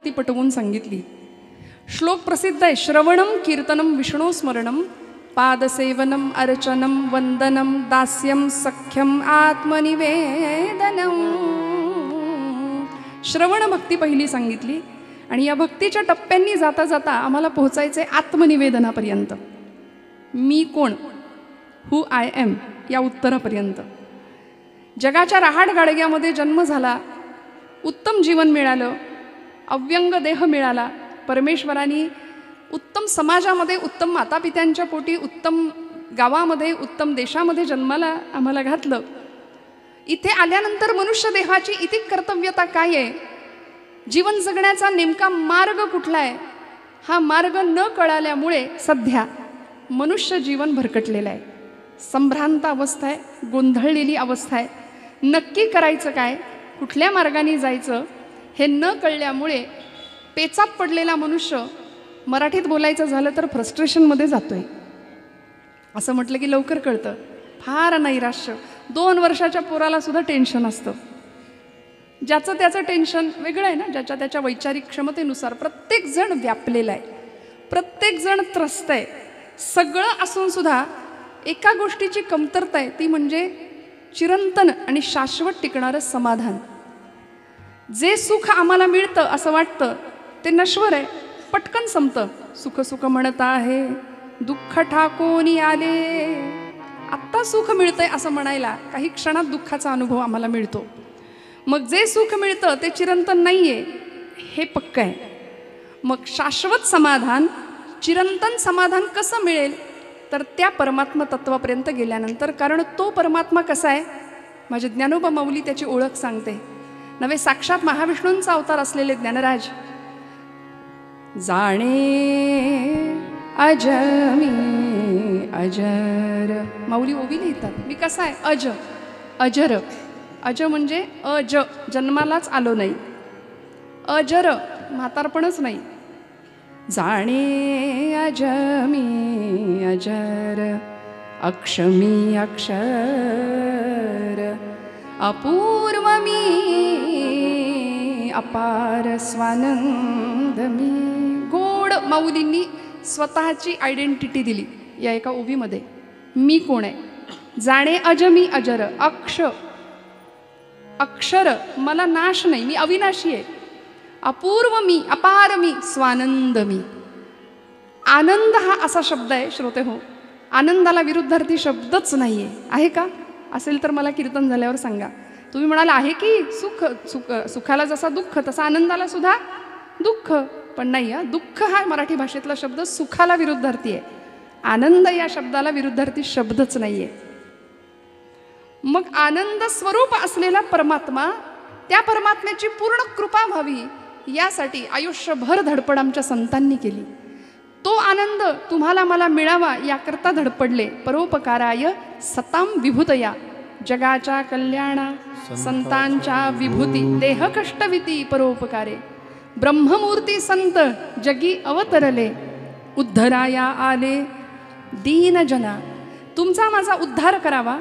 भक्ती पटवून सांगितली. श्लोक प्रसिद्ध आहे. श्रवणम कीर्तनम विष्णू स्मरणम पादसेवनम अर्चनम वंदनम दास्यम सख्यम आत्मनिवेदनम. श्रवण भक्ती पहिली सांगितली आणि या भक्तीच्या टप्प्यांनी जाता जाता आम्हाला पोहोचायचे आत्मनिवेदनापर्यंत. मी कोण, हू आय एम या उत्तरापर्यंत. जगाच्या रहाड गाडग्यामध्ये जन्म झाला, उत्तम जीवन मिळालं, अव्यंग देह मिळाला, परमेश्वराने उत्तम समाजामध्ये, उत्तम मातापित्यांच्या पोटी, उत्तम गावामध्ये, उत्तम देशामध्ये जन्माला आम्हाला घातलं. इथे आल्यानंतर मनुष्य देहाची इति कर्तव्यता काय आहे, जीवन जगण्याचा नेमका मार्ग कुठला आहे, हा मार्ग न कळाल्यामुळे सध्या मनुष्य जीवन भरकटलेलं आहे. संभ्रांत अवस्था आहे, गोंधळलेली अवस्था आहे. नक्की करायचं काय, कुठल्या मार्गाने जायचं हे न कळल्यामुळे पेचात पडलेला मनुष्य, मराठीत बोलायचं झालं तर फ्रस्ट्रेशनमध्ये जातोय. असं म्हटलं की लवकर कळतं. फार नैराश्य. 2 वर्षाच्या पोराला सुद्धा टेन्शन असतं. ज्याचं त्याचं टेन्शन वेगळं आहे ना, ज्याच्या त्याच्या वैचारिक क्षमतेनुसार प्रत्येकजण व्यापलेला आहे, प्रत्येकजण त्रस्त आहे. सगळं असून सुद्धा एका गोष्टीची कमतरता आहे, ती म्हणजे चिरंतन आणि शाश्वत टिकणारं समाधान. जे सुख आम्हाला मिळतं असं वाटतं ते नश्वर आहे, पटकन संपतं. सुख सुख म्हणत आहे दुःख ठाकोनी आले. आत्ता सुख मिळतंय असं म्हणायला काही क्षणात दुःखाचा अनुभव आम्हाला मिळतो. मग जे सुख मिळतं ते चिरंतन नाही आहे हे पक्क आहे. मग शाश्वत समाधान, चिरंतन समाधान कसं मिळेल, तर त्या परमात्मा तत्वापर्यंत गेल्यानंतर. कारण तो परमात्मा कसा आहे, माझे ज्ञानोबा माऊली त्याची ओळख सांगते. नवे साक्षात महाविष्णूंचा अवतार असलेले ज्ञानराज. जाणे अज मी अजर. माऊली ओवी लिहितात. मी कसा आहे, अज, अजर. अज म्हणजे अज, जन्मालाच आलो नाही. अजर, म्हातारपणच नाही. जाणे अज मी अजर अक्षमी अक्षर अपूर्व मी अपार स्वानंद मी. गोड माऊलींनी स्वतःची आयडेंटिटी दिली या एका ओवीमध्ये. मी कोण आहे, जाणे अज मी अजर, अक्षर, मला नाश नाही, मी अविनाशी आहे. अपूर्व मी, अपार मी, स्वानंद मी. आनंद हा असा शब्द आहे श्रोते हो, आनंदाला विरुद्धार्थी शब्दच नाही आहे. आहे का? असेल तर मला कीर्तन झाल्यावर सांगा. तुम्ही म्हणाला आहे की सुख, सुखाला जसा दुःख तसा आनंदाला सुद्धा दुःख. पण नाही, दुःख हा मराठी भाषेतला शब्द सुखाला विरुद्धार्थी आहे. आनंद या शब्दाला विरुद्धार्थी शब्दच नाही आहे. मग आनंद स्वरूप असलेला परमात्मा, त्या परमात्म्याची पूर्ण कृपा व्हावी यासाठी आयुष्यभर धडपड आमच्या संतांनी केली. तो आनंद तुम्हाला मला मिळावा याकरता धडपडले. परोपकाराय सताम विभूतया, जगाच्या कल्याणा संतांच्या विभूती. देह कष्टविती परोपकारे, ब्रह्ममूर्ती संत जगी अवतरले. उद्धराया आले दीनजना. तुमचा माझा उद्धार करावा,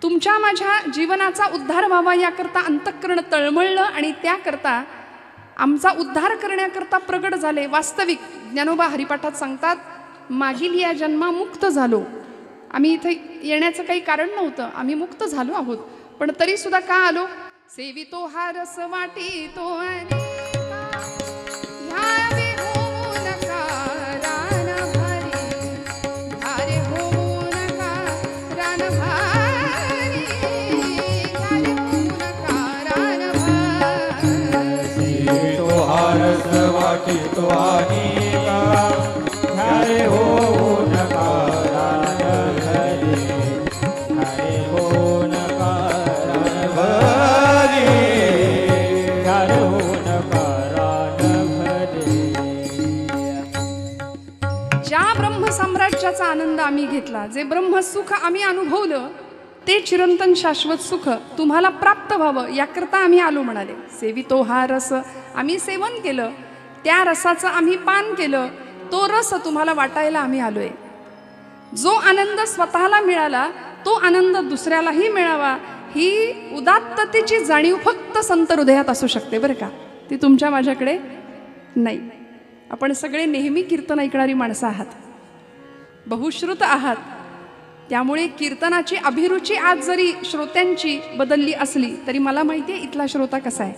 तुमच्या माझ्या जीवनाचा उद्धार व्हावा याकरता अंतःकरण तळमळलं आणि त्याकरता आमचा उद्धार करण्याकरता प्रगट झाले. वास्तविक ज्ञानोबा हरिपाठात सांगतात, मागील या जन्मा मुक्त झालो. आम्ही इथे येण्याचं काही कारण नव्हतं, आम्ही मुक्त झालो आहोत. पण तरी सुद्धा का आलो? सेवितो हा रस वाटी तो तो आनिका हरे हो नकारान भरे, हरे हो नकारान भरे, हरे हो नकारान भरे. ज्या ब्रह्मसाम्राज्याचा आनंद आम्ही घेतला, जे ब्रह्मसुख आम्ही अनुभवलं, ते चिरंतन शाश्वत सुख तुम्हाला प्राप्त व्हावं याकरता आम्ही आलो म्हणाले. सेवितो हा रस, आम्ही सेवन केलं, त्या रसाचं आम्ही पान केलं, तो रस तुम्हाला वाटायला आम्ही आलोय. जो आनंद स्वतःला मिळाला तो आनंद दुसऱ्यालाही मिळावा, ही उदात्ततेची जाणीव फक्त संत हृदयात असू शकते बरं का. ती तुमच्या माझ्याकडे नाही. आपण सगळे नेहमी कीर्तन ऐकणारी माणसं आहात, बहुश्रुत आहात. त्यामुळे कीर्तनाची अभिरुची आज जरी श्रोत्यांची बदलली असली तरी मला माहिती आहे इथला श्रोता कसा आहे.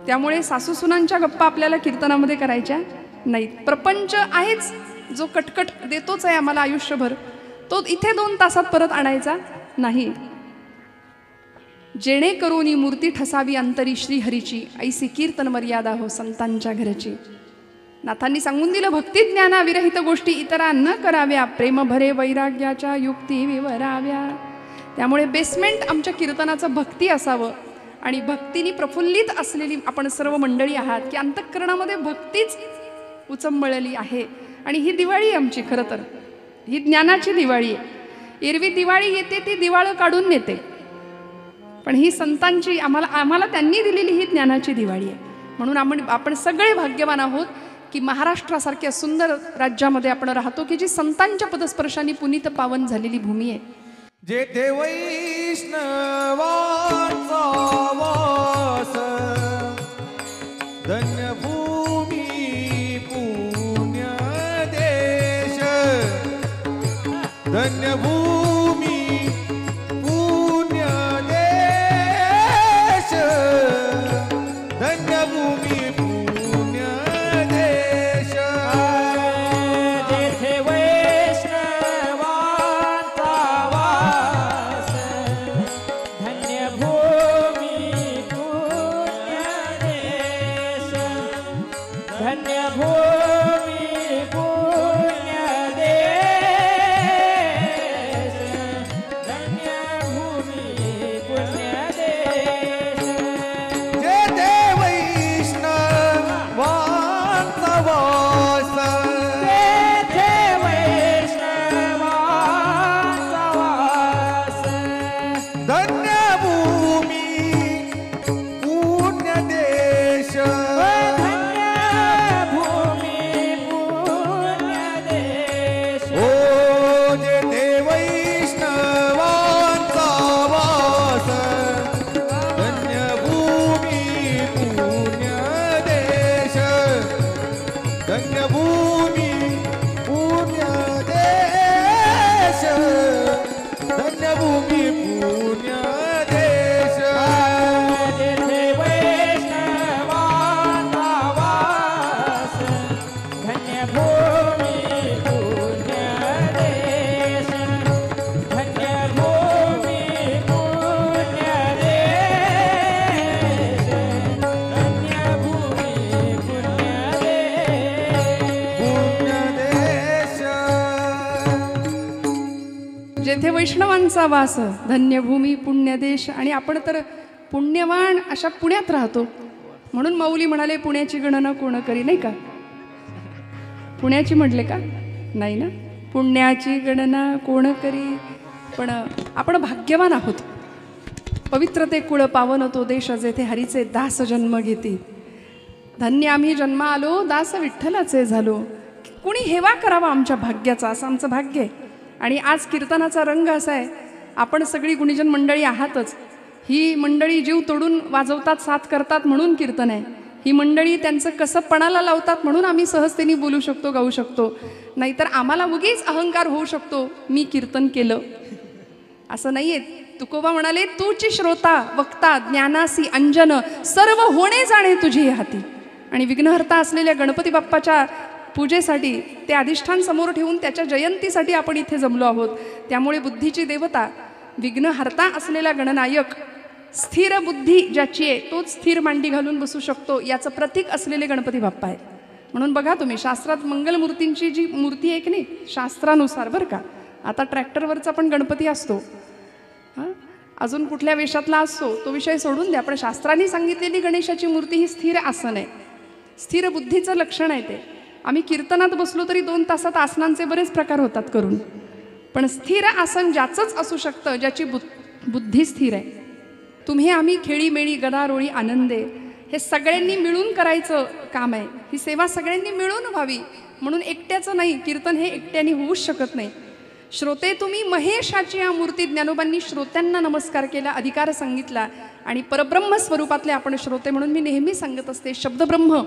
त्यामुळे सासूसुनांच्या गप्पा आपल्याला कीर्तनामध्ये करायच्या नाहीत. प्रपंच आहेच जो कटकट देतोच आहे आम्हाला आयुष्यभर, तो इथे 2 तासात परत आणायचा नाही. जेणेकरून मूर्ती ठसावी अंतरी श्रीहरीची, ऐसी कीर्तन मर्यादा हो संतांच्या घरची. नाथांनी सांगून दिलं, भक्ती ज्ञाना विरहित गोष्टी इतरा न कराव्या, प्रेम भरे वैराग्याच्या युक्ती विवराव्या. त्यामुळे बेसमेंट आमच्या कीर्तनाचं भक्ती असावं. आणि भक्तीने प्रफुल्लित असलेली आपण सर्व मंडळी आहात की अंतःकरणामध्ये भक्तीच उचंबळली आहे. आणि ही दिवाळी आहे आमची, खरं तर ही ज्ञानाची दिवाळी आहे. एरवी दिवाळी येते ती दिवाळं काढून नेते, पण ही संतांची आम्हाला त्यांनी दिलेली ही ज्ञानाची दिवाळी आहे. म्हणून आपण सगळे भाग्यवान आहोत की महाराष्ट्रासारख्या सुंदर राज्यामध्ये आपण राहतो की जी संतांच्या पदस्पर्शाने पुनीत पावन झालेली भूमी आहे. जेथे वैष्णवांचा वास, धन्य भूमी पुण्य देश, धन्य भूमी पुण्य देश, धन्य भूमी पुण्य देश. जेथे वैष्णवांचा वास, धन्य भूमी पुण्य देश, धन्य भूमी पुण्य देश, धन्य भूमी पुण्य देश. जेथे वैष्णवांचा वास, जेथे वैष्णवांचा वास, धन्य भूमी पुण्य देश, धन्य भूमी पुण्य देश. ओ जेथे वैष्णवांचा वास, धन्य भूमी पुण्य देश, धन्य भूमी पुण्य देश, धन्य भूमी पुण्य देश. जेथे वैष्णवांचा वास, धन्य भूमी पुण्य देश, धन्य भूमी पुण्य देश, धन्य भूमी पुण्य देश. जेथे वैष्णवांचा वास, धन्यभूमी पुण्यदेश. आणि आपण तर पुण्यवान अशा पुण्यात राहतो, म्हणून माऊली म्हणाले पुण्याची गणना कोण करी, नाही का? पुण्याची म्हटले का? नाही ना, पुण्याची गणना कोण करी. पण आपण भाग्यवान आहोत. पवित्र ते कुळ पावन तो देश, जेथे हरीचे दास जन्म घेती. धन्य आम्ही जन्म आलो, दास विठ्ठलाचे झालो. कुणी हेवा करावा आमच्या भाग्याचा, असं आमचं भाग्य आहे. आणि आज कीर्तनाचा रंग असा आहे, आपण सगळी गुणीजन मंडळी आहातच. ही मंडळी जीव तोडून वाजवतात, साथ करतात म्हणून कीर्तन आहे. ही मंडळी त्यांचं कसं पणाला लावतात म्हणून आम्ही सहजतेने बोलू शकतो, गाऊ शकतो. नाहीतर आम्हाला उगीच अहंकार होऊ शकतो, मी कीर्तन केलं असं नाही आहे. तुकोबा म्हणाले, तूची श्रोता वक्ता ज्ञानासी अंजन, सर्व होणे जाणे तुझी हाती. आणि विघ्नहर्ता असलेल्या गणपती बाप्पाच्या पूजेसाठी, ते अधिष्ठान समोर ठेवून त्याच्या जयंतीसाठी आपण इथे जमलो आहोत. त्यामुळे बुद्धीची देवता, विघ्नहर्ता असलेला गणनायक, स्थिर बुद्धी ज्याची आहे तोच स्थिर मांडी घालून बसू शकतो, याचं प्रतीक असलेले गणपती बाप्पा आहेत. म्हणून बघा तुम्ही, शास्त्रात मंगलमूर्तींची जी मूर्ती आहे की नाही, शास्त्रानुसार बरं का, आता ट्रॅक्टरवरचा पण गणपती असतो, हां अजून कुठल्या वेशातला असतो तो विषय सोडून द्या, पण शास्त्रांनी सांगितलेली गणेशाची मूर्ती ही स्थिर आसन आहे, स्थिर बुद्धीचं लक्षण आहे ते. आम्ही कीर्तनात बसलो तरी 2 तासात आसनांचे बरेच प्रकार होतात करून, पण स्थिर आसन ज्याचंच असू शकतं ज्याची बुद्धी स्थिर आहे. तुम्ही आम्ही खेळीमेळी गदारोळी आनंदे, हे सगळ्यांनी मिळून करायचं काम आहे. ही सेवा सगळ्यांनी मिळून व्हावी, म्हणून एकट्याचं नाही. कीर्तन हे एकट्याने होऊच शकत नाही. श्रोते तुम्ही महेशाची या मूर्ती. ज्ञानोबांनी श्रोत्यांना नमस्कार केला, अधिकार सांगितला. आणि परब्रह्म स्वरूपातले आपण श्रोते म्हणून मी नेहमी सांगत असते, शब्दब्रह्म,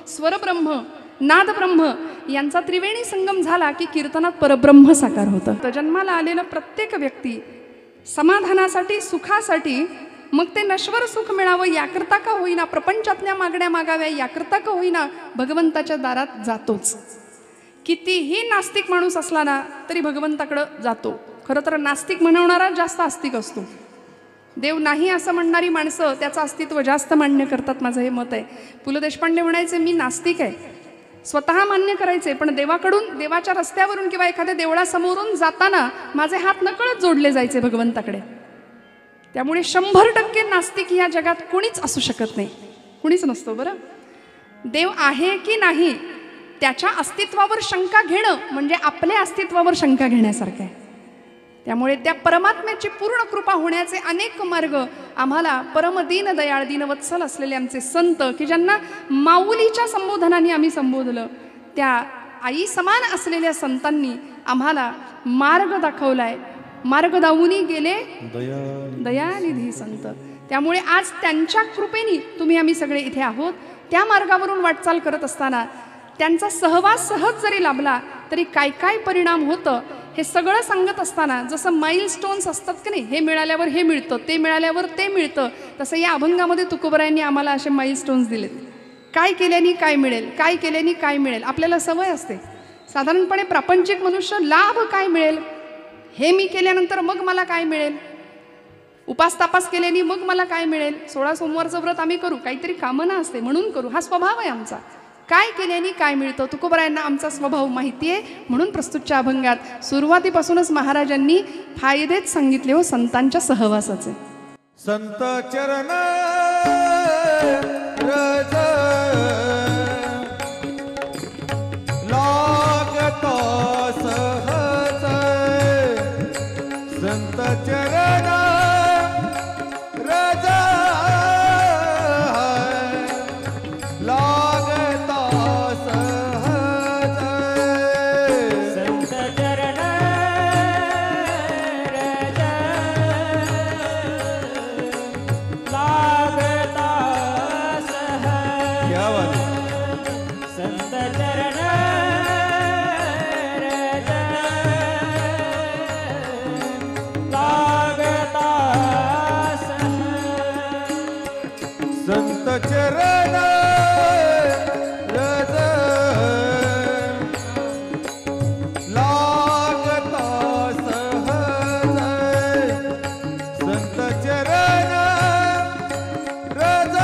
स्वरब्रह्म, नादब्रह्म यांचा त्रिवेणी संगम झाला की कीर्तनात परब्रह्म साकार होतं. तर जन्माला आलेलं प्रत्येक व्यक्ती समाधानासाठी, सुखासाठी, मग ते नश्वर सुख मिळावं याकरता का होईना, प्रपंचातल्या मागण्या मागाव्या याकरता का होईना, भगवंताच्या दारात जातोच. कितीही नास्तिक माणूस असला ना तरी भगवंताकडं जातो. खरं तर नास्तिक म्हणवणारा जास्त आस्तिक असतो. देव नाही असं म्हणणारी माणसं त्याचं अस्तित्व जास्त मान्य करतात, माझं हे मत आहे. पु ल देशपांडे म्हणायचे, मी नास्तिक आहे, स्वतः मान्य करायचे, पण देवाकडून, देवाच्या रस्त्यावरून किंवा एखाद्या देवळासमोरून जाताना माझे हात नकळत जोडले जायचे भगवंताकडे. त्यामुळे 100% नास्तिक या जगात कुणीच असू शकत नाही, कुणीच नसतो. बरं, देव आहे की नाही त्याच्या अस्तित्वावर शंका घेणं म्हणजे आपल्या अस्तित्वावर शंका घेण्यासारखं आहे. त्यामुळे त्या परमात्म्याची पूर्ण कृपा होण्याचे अनेक मार्ग आम्हाला परमदीन दयाळ दीनवत्सल असलेले आमचे संत, की ज्यांना माऊलीच्या संबोधनाने आम्ही संबोधलं, त्या आई समान असलेल्या संतांनी आम्हाला मार्ग दाखवलाय. मार्ग दावूनी गेले दयानिधी संत. त्यामुळे आज त्यांच्या कृपेने तुम्ही आम्ही सगळे इथे आहोत. त्या मार्गावरून वाटचाल करत असताना त्यांचा सहवास सहज जरी लाभला तरी काय काय परिणाम होतं हे सगळं सांगत असताना, जसं माइलस्टोन्स असतात की नाही, हे मिळाल्यावर हे मिळतं, ते मिळाल्यावर ते मिळतं, तसं या अभंगामध्ये तुकोबरायांनी आम्हाला असे माइलस्टोन्स दिलेत. काय केल्याने काय मिळेल, काय केल्याने काय मिळेल. आपल्याला सवय असते साधारणपणे, प्रापंचिक मनुष्य लाभ काय मिळेल, हे मी केल्यानंतर मग मला काय मिळेल, उपास तापास केल्याने मग मला काय मिळेल, 16 सोमवारचं व्रत आम्ही करू, काहीतरी कामना असते म्हणून करू, हा स्वभाव आहे आमचा. काय केल्याने काय मिळतं, तुकोबरायांना आमचा स्वभाव माहिती आहे. म्हणून प्रस्तुतच्या अभंगात सुरुवातीपासूनच महाराजांनी फायदेच सांगितले हो संतांच्या सहवासाचे. संत चरण रज लागता सहज, संत चरण रज लागता सहज, संत चरण रज लागता सहज. क्या बात है. संत चरण रज लागता सहज. संत चरण रज लागता सहज, संत चरण रज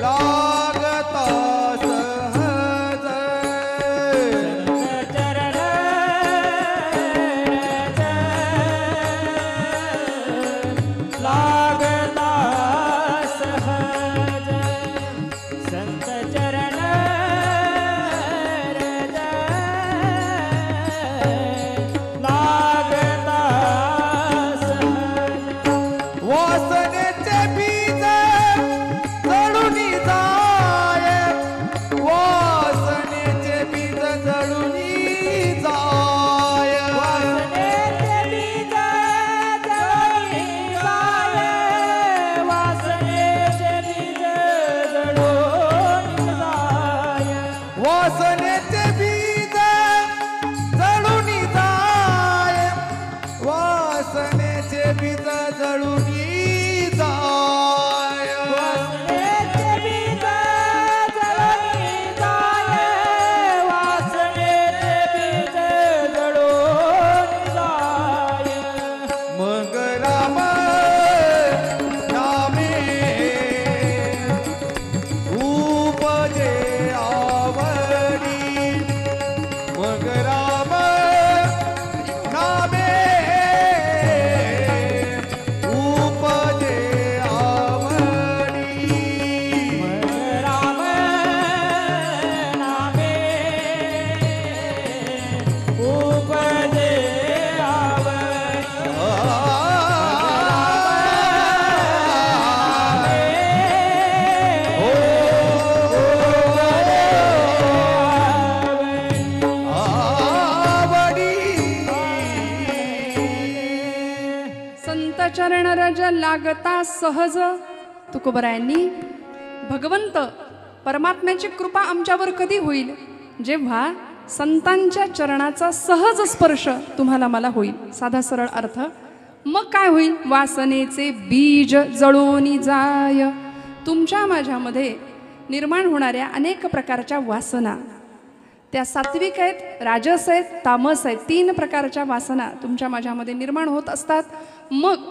लागता रज लागता सहज. तुकोबरायांनी भगवंत परमात्म्याची कृपा आमच्यावर कधी होईल? जेव्हा संतांच्या चरणाचा सहज स्पर्श तुम्हाला मला होईल. साधा सरळ अर्थ. मग काय होईल? वासनेचे बीज जळून जाय. तुमच्या माझ्यामध्ये निर्माण होणाऱ्या अनेक प्रकारच्या वासना, त्या सात्विक आहेत, राजस आहेत, तामस आहेत. 3 प्रकारच्या वासना तुमच्या माझ्यामध्ये निर्माण होत असतात. मग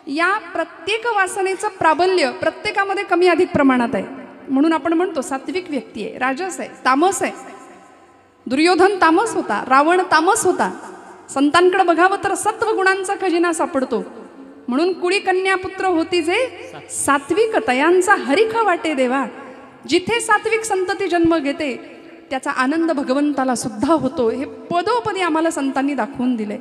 या प्रत्येक वासनेचं प्राबल्य प्रत्येकामध्ये कमी अधिक प्रमाणात आहे. म्हणून आपण म्हणतो सात्विक व्यक्ती आहे, राजस आहे, तामस आहे. दुर्योधन तामस होता, रावण तामस होता. संतांकडे बघावं तर सत्व गुणांचा खजिना सापडतो. म्हणून कुळी कन्या पुत्र होती जे सात्विक, तयांचा हरिख वाटे देवा. जिथे सात्विक संतती जन्म घेते त्याचा आनंद भगवंताला सुद्धा होतो. हे पदोपदी आम्हाला संतांनी दाखवून दिले.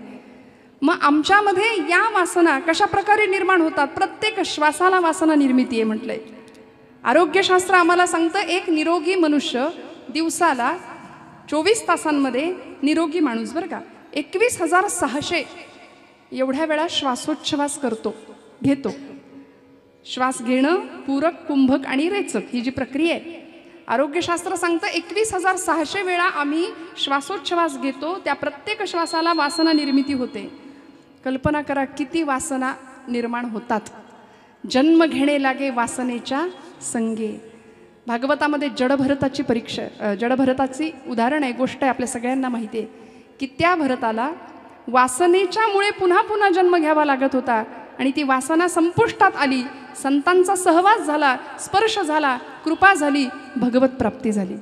मग आमच्यामध्ये या वासना कशा प्रकारे निर्माण होतात? प्रत्येक श्वासाला वासना निर्मिती आहे म्हटलंय. आरोग्यशास्त्र आम्हाला सांगतं एक निरोगी मनुष्य दिवसाला 24 तासांमध्ये निरोगी माणूस बरं का 21,600 एवढ्या वेळा श्वासोच्छ्वास घेतो. श्वास घेणं, पूरक, कुंभक आणि रेचक ही जी प्रक्रिया आहे, आरोग्यशास्त्र सांगतं 21,600 वेळा आम्ही श्वासोच्छ्वास घेतो. त्या प्रत्येक श्वासाला वासना निर्मिती होते. कल्पना करा किती वासना निर्माण होतात. जन्म घेणे लागे वासनेच्या संगे. भागवतामध्ये जडभरताची उदाहरण आहे, गोष्ट आहे, आपल्या सगळ्यांना माहिती आहे की त्या भरताला वासनेच्यामुळे पुन्हा पुन्हा जन्म घ्यावा लागत होता. आणि ती वासना संपुष्टात आली. संतांचा सहवास झाला, स्पर्श झाला, कृपा झाली, भगवत प्राप्ती झाली.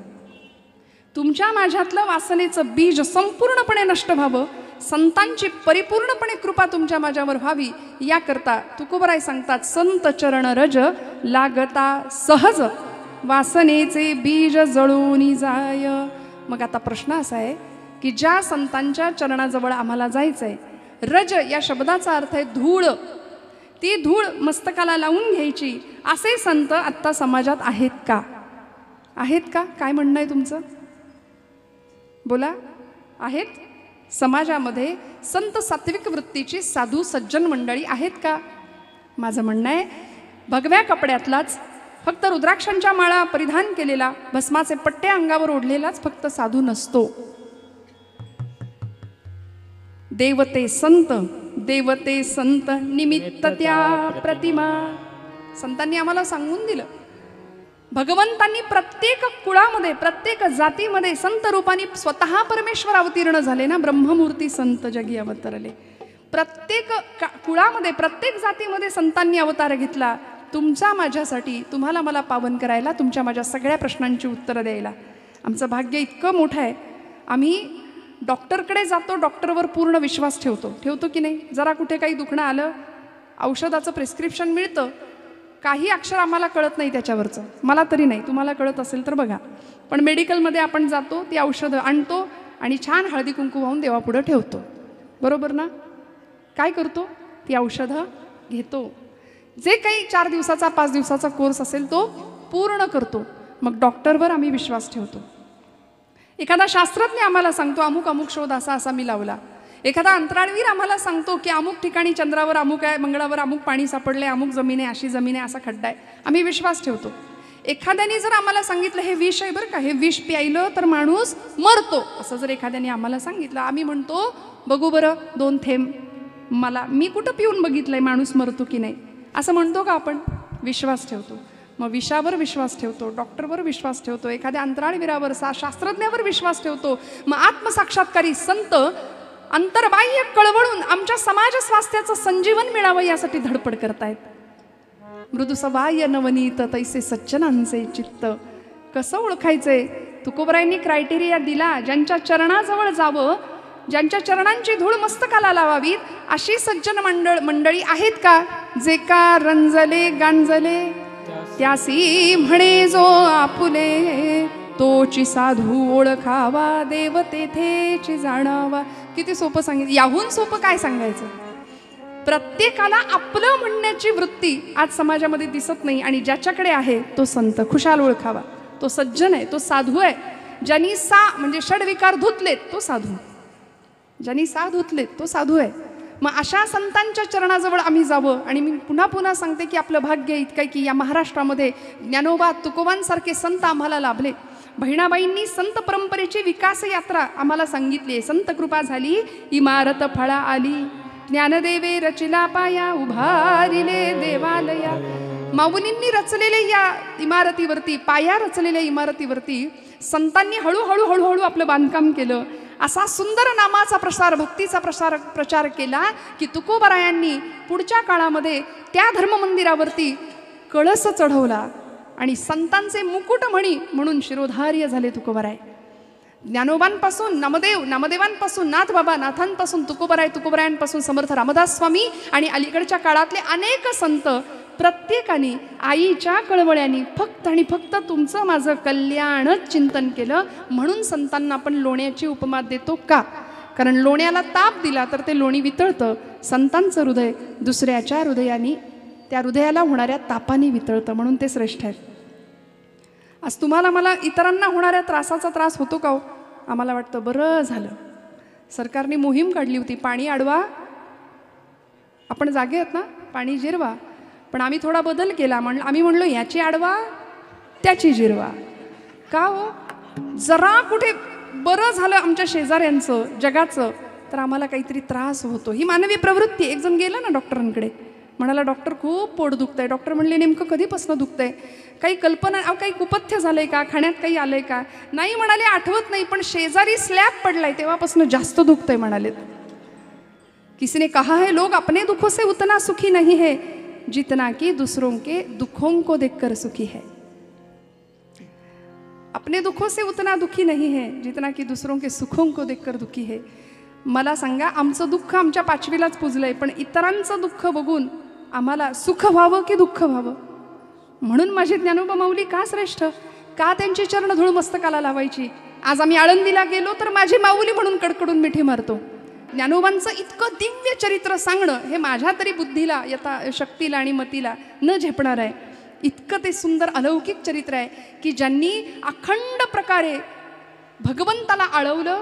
तुमच्या माझ्यातलं वासनेचं बीज संपूर्णपणे नष्ट व्हावं, संतांची परिपूर्णपणे कृपा तुमच्या माझ्यावर व्हावी, याकरता तुकोबराय सांगतात संत चरण रज लागता सहज वासनेचे बीज जळून जाय. मग आता प्रश्न असा आहे की ज्या संतांच्या चरणाजवळ आम्हाला जायचं आहे, रज या शब्दाचा अर्थ आहे धूळ. ती धूळ मस्तकाला लावून घ्यायची, असे संत आत्ता समाजात आहेत का? आहेत का? काय म्हणणं आहे तुमचं? बोला. आहेत? समाजामध्ये संत सात्विक वृत्तीची साधू सज्जन मंडळी आहेत का? माझं म्हणणं आहे भगव्या कपड्यातलाच, फक्त रुद्राक्षांच्या माळा परिधान केलेला, भस्माचे पट्टे अंगावर ओढलेलाच फक्त साधू नसतो. देवते संत निमित्त त्या प्रतिमा. संतांनी आम्हाला सांगून दिलं, भगवंतांनी प्रत्येक कुळामध्ये, प्रत्येक जातीमध्ये संत रूपाने स्वतः परमेश्वर अवतीर्ण झाले ना. ब्रह्ममूर्ती संत जगी अवतरले. प्रत्येक कुळामध्ये, प्रत्येक जातीमध्ये संतांनी अवतार घेतला. तुमचा माझ्यासाठी, तुम्हाला मला पावन करायला, तुमच्या माझ्या सगळ्या प्रश्नांची उत्तरं द्यायला. आमचं भाग्य इतकं मोठं आहे. आम्ही डॉक्टरकडे जातो, डॉक्टरवर पूर्ण विश्वास ठेवतो की नाही? जरा कुठे काही दुखणं आलं, औषधाचं प्रिस्क्रिप्शन मिळतं, काही अक्षर आम्हाला कळत नाही त्याच्यावरचं, मला तरी नाही, तुम्हाला कळत असेल तर बघा. पण मेडिकलमध्ये आपण जातो, ती औषधं आणतो आणि छान हळदी कुंकू वाहून देवापुढं ठेवतो, बरोबर ना? काय करतो? ती औषधं घेतो. जे काही 4 दिवसाचा 5 दिवसाचा कोर्स असेल तो पूर्ण करतो. मग डॉक्टरवर आम्ही विश्वास ठेवतो. एखादा शास्त्रज्ञ आम्हाला सांगतो अमुक अमुक शोध असा असा मी लावला. एखादा अंतराळवीर आम्हाला सांगतो की अमुक ठिकाणी चंद्रावर अमुक आहे, मंगळावर अमुक पाणी सापडले, अमुक जमीन आहे, अशी जमीन आहे, असा खड्डा आहे. आम्ही विश्वास ठेवतो. एखाद्याने जर आम्हाला सांगितलं हे विष आहे बरं का, हे विष प्यायलं तर माणूस मरतो, असं जर एखाद्याने आम्हाला सांगितलं, आम्ही म्हणतो बघू बरं 2 थेंब, मी कुठं पिऊन बघितलंय माणूस मरतो की नाही, असं म्हणतो का आपण? विश्वास ठेवतो. मग विषावर विश्वास ठेवतो, डॉक्टरवर विश्वास ठेवतो, एखाद्या अंतराळवीरावर, शास्त्रज्ञावर विश्वास ठेवतो. मग आत्मसाक्षात्कारी संत अंतर्बाह्य कळवळून आमच्या समाज स्वास्थ्याचं संजीवन मिळावं यासाठी धडपड करतायत. मृदुसवाय नवनीत तैसे सज्जनांचे चित्त. कसं ओळखायचंय? तुकोबरायांनी क्रायटेरिया दिला. ज्यांच्या चरणाजवळ जावं, ज्यांच्या चरणांची धूळ मस्तकाला लावावीत, अशी सज्जन मंडळी आहेत का? जे का रंजले गांजले त्यासी म्हणे जो आपुले, तोची साधू ओळखावा देव तेथेची जाणावा. किती सोपं सांगितलं. याहून सोपं काय सांगायचं? प्रत्येकाला आपलं म्हणण्याची वृत्ती आज समाजामध्ये दिसत नाही. आणि ज्याच्याकडे आहे तो संत खुशाल ओळखावा, तो सज्जन आहे, तो साधू आहे. ज्यांनी म्हणजे षडविकार धुतलेत तो साधू, ज्यांनी धुतलेत तो साधू आहे. मग अशा संतांच्या चरणाजवळ आम्ही जावं. आणि मी पुन्हा पुन्हा सांगते की आपलं भाग्य इतकं की या महाराष्ट्रामध्ये ज्ञानोबा तुकोबांसारखे संत आम्हाला लाभले. बहिणाबाईंनी संत परंपरेची विकास यात्रा आम्हाला सांगितली आहे. संत कृपा झाली इमारत फळा आली, ज्ञानदेवे रचिला पाया, उभारिले देवालया. माऊलींनी रचलेल्या या इमारतीवरती, पाया रचलेल्या इमारतीवरती संतांनी हळूहळू हळूहळू आपलं बांधकाम केलं. असा सुंदर नामाचा प्रसार, भक्तीचा प्रचार केला की तुकोबारायांनी पुढच्या काळामध्ये त्या धर्ममंदिरावरती कळस चढवला आणि संतांचे मुकुटमणी म्हणून शिरोधार्य झाले तुकोबाराय. ज्ञानोबांपासून नामदेव, नामदेवांपासून नाथबाबा, नाथांपासून तुकोबाराय, तुकोबारायांपासून समर्थ रामदास स्वामी आणि अलीकडच्या काळातले अनेक संत, प्रत्येकाने आईच्या कळवळ्यांनी फक्त आणि फक्त तुमचं माझं कल्याणच चिंतन केलं. म्हणून संतांना आपण लोण्याची उपमा देतो का? कारण लोण्याला ताप दिला तर ते लोणी वितळतं. संतांचं हृदय दुसऱ्याच्या हृदयाने, त्या हृदयाला होणाऱ्या तापाने वितळतं, म्हणून ते श्रेष्ठ आहेत. आज तुम्हाला मला इतरांना होणाऱ्या त्रासाचा त्रास होतो का हो? आम्हाला वाटतं बरं झालं सरकारने मोहीम काढली होती, पाणी अडवा, आपण जागे आहेत ना, पाणी जिरवा. पण आम्ही थोडा बदल केला. आम्ही म्हणलो याची अडवा त्याची जिरवा. का हो? जरा कुठे बरं झालं आमच्या शेजाऱ्यांचं, जगाचं, तर आम्हाला काहीतरी त्रास होतो. ही मानवी प्रवृत्ती. एक जण गेला ना डॉक्टरांकडे, म्हणाला डॉक्टर खूप पोट दुखतंय. डॉक्टर म्हणले नेमकं कधीपासून दुखतंय? काही कल्पना, काही कुपथ्य झालंय का, खाण्यात काही आलंय का? नाही म्हणाले, आठवत नाही, पण शेजारी स्लॅब पडलाय तेव्हापासून जास्त दुखतंय म्हणाले. किसी ने कहा है लोग अपने दुखों से उतना सुखी नहीं है जितना कि दूसरों के दुखों को देखकर सुखी है. अपने दुखों से उतना दुखी नहीं है जितना कि दूसरों के सुखों को देखकर दुखी है. मला सांगा, आमचं दुःख आमच्या पाचवीलाच पुजलंय, पण इतरांचं दुःख बघून आम्हाला सुख व्हावं की दुःख व्हावं? म्हणून माझे ज्ञानोबा माऊली का श्रेष्ठ? का त्यांची चरणधूळ मस्तकाला लावायची? आज आम्ही आळंदीला गेलो तर माझी माऊली म्हणून कडकडून मिठी मारतो. ज्ञानोबांचं इतकं दिव्य चरित्र सांगणं हे माझ्या तरी बुद्धीला, यथा शक्तीला आणि मतीला न झेपणार आहे. इतकं ते सुंदर अलौकिक चरित्र आहे की ज्यांनी अखंड प्रकारे भगवंताला आळवलं.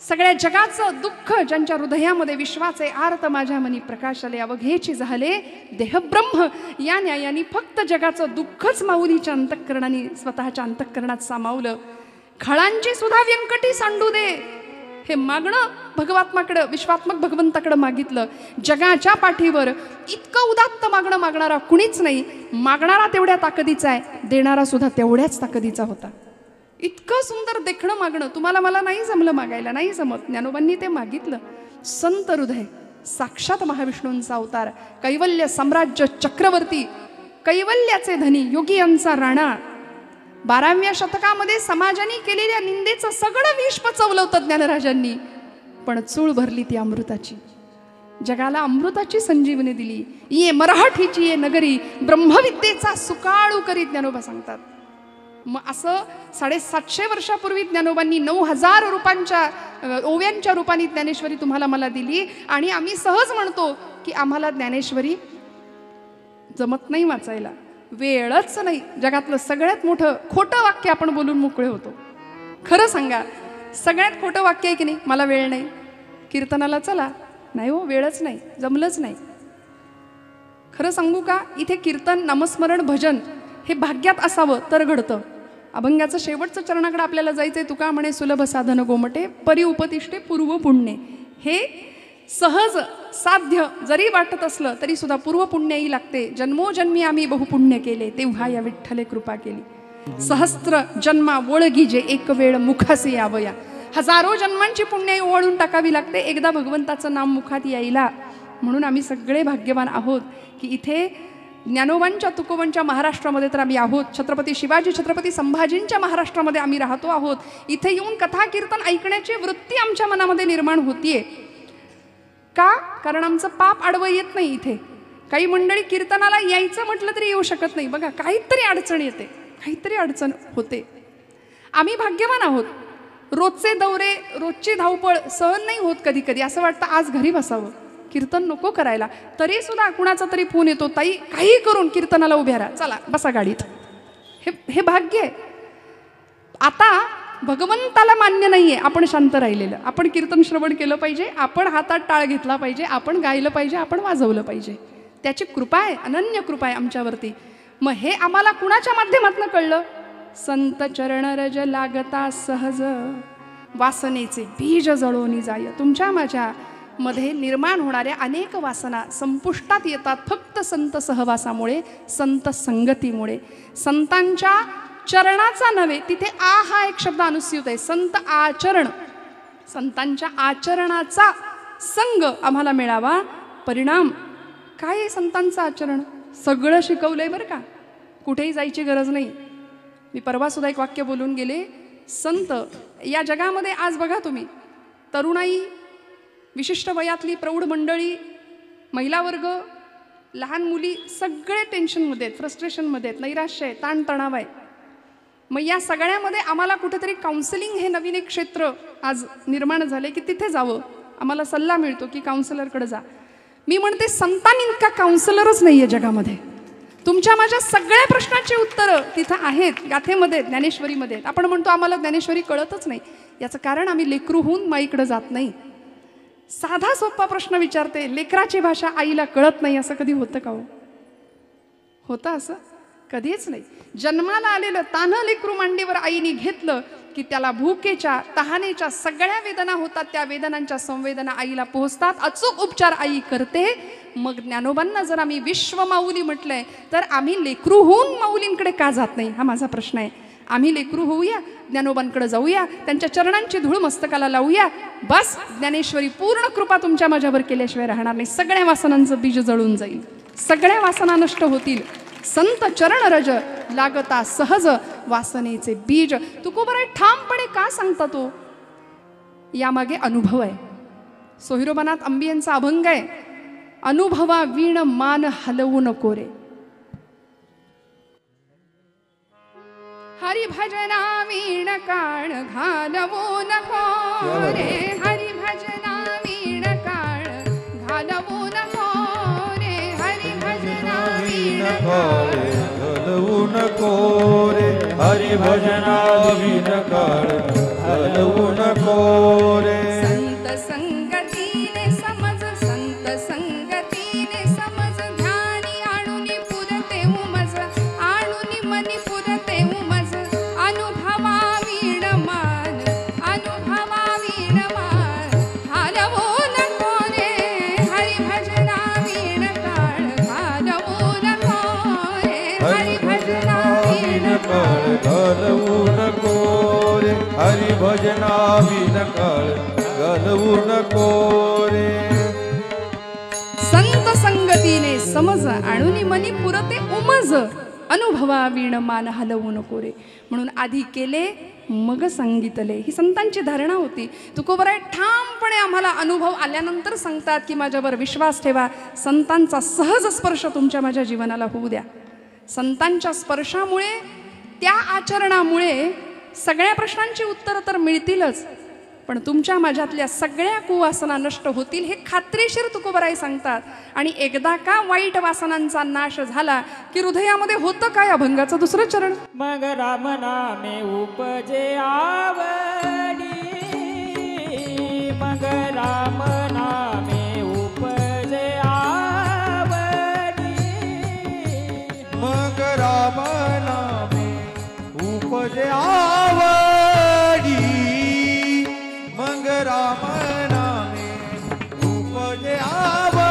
सगळ्या जगाचं दुःख ज्यांच्या हृदयामध्ये विश्वाचे आर्त माझ्या मनी प्रकाशले, अवघेची झाले देहब्रह्म, या न्यायाने फक्त जगाचं दुःखच माऊलीच्या अंतःकरणाने, स्वतःच्या अंतःकरणात सामावलं. खळांची सुद्धा व्यंकटी सांडू दे, हे मागणं भगवात्माकडं, विश्वात्मक भगवंताकडं मागितलं. जगाच्या पाठीवर इतकं उदात्त मागणं मागणारा कुणीच नाही. मागणारा तेवढ्या ताकदीचा आहे, देणारा सुद्धा तेवढ्याच ताकदीचा होता. इतकं सुंदर देखणं मागणं तुम्हाला मला नाही जमलं मागायला, नाही जमत. ज्ञानोबांनी ते मागितलं. संत हृदय, साक्षात महाविष्णूंचा अवतार, कैवल्य साम्राज्य चक्रवर्ती, कैवल्याचे धनी, योगी यांचा राणा. 12व्या शतकामध्ये समाजाने केलेल्या निंदेचं सगळं विष पचवलं होतं ज्ञानराजांनी, पण चूळ भरली ती अमृताची. जगाला अमृताची संजीवनी दिली. ये मराठीची ये नगरी, ब्रह्मविद्येचा सुकाळू करीत ज्ञानोबा सांगतात. मग असं 750 वर्षापूर्वी ज्ञानोबांनी 9000 रूपांच्या ओव्यांच्या रूपाने ज्ञानेश्वरी तुम्हाला मला दिली. आणि आम्ही सहज म्हणतो की आम्हाला ज्ञानेश्वरी जमत नाही वाचायला, वेळच नाही. जगातलं सगळ्यात मोठं खोटं वाक्य आपण बोलून मोकळे होतो. खरं सांगा, सगळ्यात खोटं वाक्य आहे की नाही, मला वेळ नाही. कीर्तनाला चला, नाही हो, वेळच नाही, जमलंच नाही. खरं सांगू का, इथे कीर्तन, नामस्मरण, भजन हे भाग्यात असावं तर घडतं. अभंगाचं शेवटचं चरणाकडे आपल्याला जायचंय. तुका म्हणे सुलभ साधन गोमटे, परी उपतिष्ठे पूर्व पुण्ये. हे सहज साध्य जरी वाटत असलं तरी सुद्धा पूर्व पुण्याही लागते. जन्मोजन्मी आम्ही बहुपुण्य केले, तेव्हा या विठ्ठले कृपा केली. सहस्त्र जन्मा ओळगी जे एक वेळ मुखासे यावया. हजारो जन्मांची पुण्य ओवाळून टाकावी लागते एकदा भगवंताचं नाम मुखात यायला. म्हणून आम्ही सगळे भाग्यवान आहोत की इथे ज्ञानोबांच्या, तुकोबांच्या महाराष्ट्रामध्ये तर आम्ही आहोत. छत्रपती शिवाजी, छत्रपती संभाजींच्या महाराष्ट्रामध्ये आम्ही राहतो आहोत. इथे येऊन कथा कीर्तन ऐकण्याची वृत्ती आमच्या मनामध्ये निर्माण होतीये. का? कारण आमचं पाप आडवं येत नाही. इथे काही मंडळी कीर्तनाला यायचं म्हटलं तरी येऊ शकत नाही. बघा, काहीतरी अडचण येते, काहीतरी अडचण होते. आम्ही भाग्यवान आहोत. रोजचे दौरे, रोजची धावपळ सहन नाही होत. कधी कधी असं वाटतं आज घरी बसावं, कीर्तन नको करायला. तरी सुद्धा कुणाचा तरी फोन येतो, ताई काही करून कीर्तनाला उभ्या राहा, चला बसा गाडीत. हे भाग्य आहे. आता भगवंताला मान्य नाही आहे आपण शांत राहिलेलं. आपण कीर्तन श्रवण केलं पाहिजे, आपण हातात टाळ घेतला पाहिजे, आपण गायलं पाहिजे, आपण वाजवलं पाहिजे. त्याची कृपा आहे, अनन्य कृपा आहे आमच्यावरती. मग हे आम्हाला कुणाच्या माध्यमातून कळलं? संत चरण रज लागता सहज वासनेचे बीज जळोनी जाय. तुमच्या माझ्या मध्ये निर्माण होणाऱ्या अनेक वासना संपुष्टात येतात फक्त संत सहवासामुळे, संत संगतीमुळे. संतांच्या चरणाचा नव्हे, तिथे आ हा एक शब्द अनुस्यूत आहे. संत आचरण, संतांच्या आचरणाचा संग आम्हाला मिळावा. परिणाम काय आहे संतांचं आचरण? सगळं शिकवलंय बरं का, कुठेही जायची गरज नाही. मी परवासुद्धा एक वाक्य बोलून गेले. संत या जगामध्ये आज बघा तुम्ही, तरुणाई, विशिष्ट वयातली प्रौढ मंडळी, महिला वर्ग, लहान मुली सगळे टेन्शनमध्ये आहेत, फ्रस्ट्रेशनमध्ये आहेत, नैराश्य आहे, ताणतणाव आहे. मग या सगळ्यामध्ये आम्हाला कुठेतरी काउन्सिलिंग हे नवीन एक क्षेत्र आज निर्माण झाले की तिथे जावं. आम्हाला सल्ला मिळतो की काउन्सिलरकडे जा. मी म्हणते संतांइतका काउन्सिलरच नाही आहे जगामध्ये. तुमच्या माझ्या सगळ्या प्रश्नाची उत्तरं तिथं आहेत, गाथेमध्ये, ज्ञानेश्वरीमध्ये आहेत. आपण म्हणतो आम्हाला ज्ञानेश्वरी कळतच नाही. याचं कारण आम्ही लेकरू होऊन माईकडे जात नाही. साधा सोपा प्रश्न विचारते, लेकराची भाषा आईला कळत नाही, असं कधी होतं का हो? होतं असं? कधीच नाही. जन्माला आलेलं तान्हं लेकरू मांडीवर आईने घेतलं की त्याला भूकेच्या, तहानेच्या सगळ्या वेदना होतात. त्या वेदनांच्या संवेदना आईला पोहोचतात, अचूक उपचार आई करते. मग ज्ञानोबांना जर आम्ही विश्वमाऊली म्हटलंय तर आम्ही लेकरू होऊन माऊलींकडे का जात नाही, हा माझा प्रश्न आहे. आम्ही लेकरू होऊया, ज्ञानोबांकडे जाऊया, त्यांच्या चरणांची धूळ मस्तकाला लावूया. बस ज्ञानेश्वरी पूर्ण कृपा तुमच्या माझ्यावर केल्याशिवाय राहणार नाही. सगळ्या वासनांचं बीज जळून जाईल, सगळ्या वासना नष्ट होतील. संत चरण रज लागता सहज वासनेचे बीज. तुकोबराय ठामपणे का सांगता तो? यामागे अनुभव आहे. सोहिरोबानाथ अंबी यांचा अभंग आहे, अनुभवा वीण मान हलवू नको रे. हरिभजना वीण काळ घालवू नको रे. हरिभजना वीण काळ घालवू नको रे. हरिभजना वीण घालवू नको रे. हरिभजना वीण काळ घालवू नको रे. संत संगतीने समज, संत संगतीने समज, ध्यानी आणुनी पुरते उमज, आणुनी मनी पुरते उमज. अनुभवा वीण मान, अनुभवा वीण मान हलवू नको रे. हरिभजना वीण काळ घालवू नको रे. हरिभजना वीण काळ घालवू नको रे. हरिभजना वीण काळ घालवू नको रे. संत संगतीने समज, आणुनी मनी पुरते उमज. अनुभवा वीण मान हलवू नको रे. म्हणून आधी केले मग सांगितले, ही संतांची धारणा होती. तुकोबराय ठामपणे आम्हाला अनुभव आल्यानंतर सांगतात की माझ्यावर विश्वास ठेवा. संतांचा सहज स्पर्श तुमच्या माझ्या जीवनाला होऊ द्या. संतांच्या स्पर्शामुळे, त्या आचरणामुळे सगळ्या प्रश्नांची उत्तरं तर मिळतीलच, पण तुमच्या माझ्यातल्या सगळ्या कुवासना नष्ट होतील हे खात्रीशीर तुकोबराय सांगतात. आणि एकदा का वाईट वासनांचा नाश झाला की हृदयामध्ये होतं काय? अभंगाचं दुसरं चरण. मग राम नामे उपजे आवडी. मग राम नामे उपजे आवडी. मग राम नामे उपजे आवडी. मग राम नामे उपजे आवडी.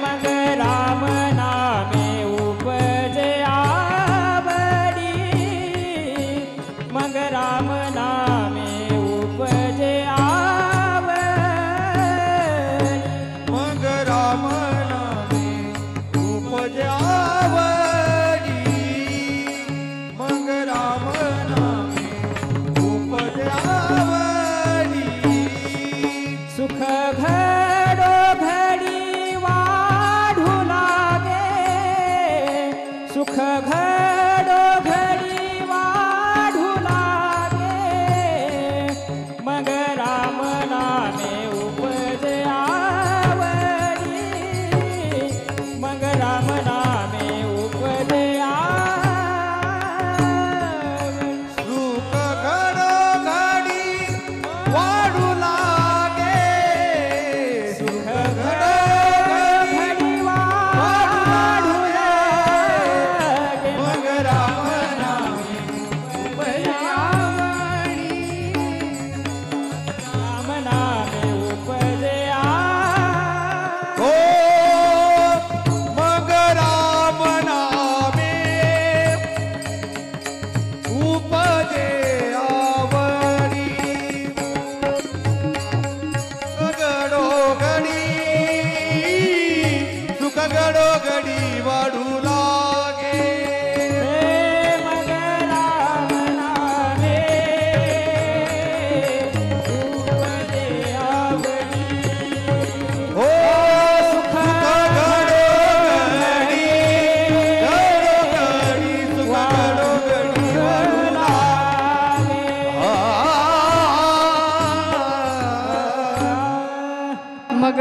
मग राम नामे उपजे आवडी. मग राम नामे उपजे आवडी. मग राम नामे उपजे आवडी. मग राम नामे उपजे आवडी. सुख घडो घडी वाढू लागे. सुख घडो घडी वाढू लागे. मग राम नामे उपजे आवडी. मग राम नामे उपजे आवडी.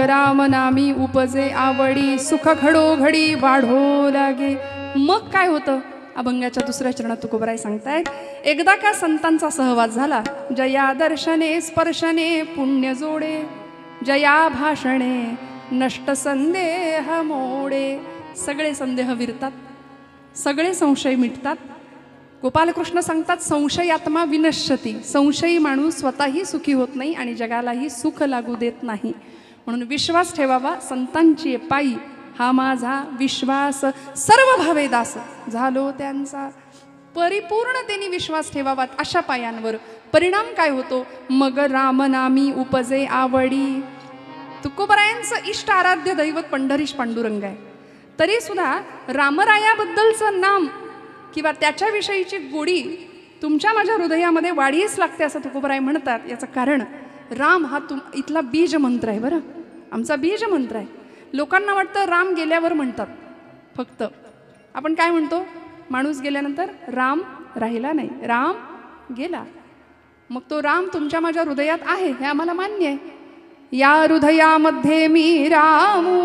राम नामी उपजे आवडी सुख घडोघडी वाढो लागे. मग काय होतं? अभंगाच्या दुसऱ्या चरणात तुकोबराय सांगतायत, एकदा का संतांचा सहवास झाला, जया दर्शने स्पर्शने पुण्य जोडे, जया भाषणे नष्ट संदेह मोडे. सगळे संदेह विरतात, सगळे संशय मिटतात. गोपालकृष्ण सांगतात, संशयात्मा विनश्यती. संशयी माणूस स्वतःही सुखी होत नाही आणि जगालाही सुख लागू देत नाही. म्हणून विश्वास ठेवावा संतांची पायी, हा माझा विश्वास सर्व भावे दास झालो त्यांचा. परिपूर्णतेने विश्वास ठेवावा अशा पायांवर. परिणाम काय होतो? मग रामनामी उपजे आवडी. तुकोबरायांचं इष्ट आराध्य दैवत पंढरीश पांडुरंग आहे, तरी सुद्धा रामरायाबद्दलचं नाम किंवा त्याच्याविषयीची गोडी तुमच्या माझ्या हृदयामध्ये वाढीच लागते असं तुकोबराय म्हणतात. याचं कारण राम हा इथला बीज मंत्र आहे. बरं, आमचा बीज मंत्र आहे. लोकांना वाटतं राम गेल्यावर म्हणतात फक्त. आपण काय म्हणतो? माणूस गेल्यानंतर राम राहिला नाही, राम गेला. मग तो राम तुमच्या माझ्या हृदयात आहे हे आम्हाला मान्य आहे. या हृदयामध्ये मी रामू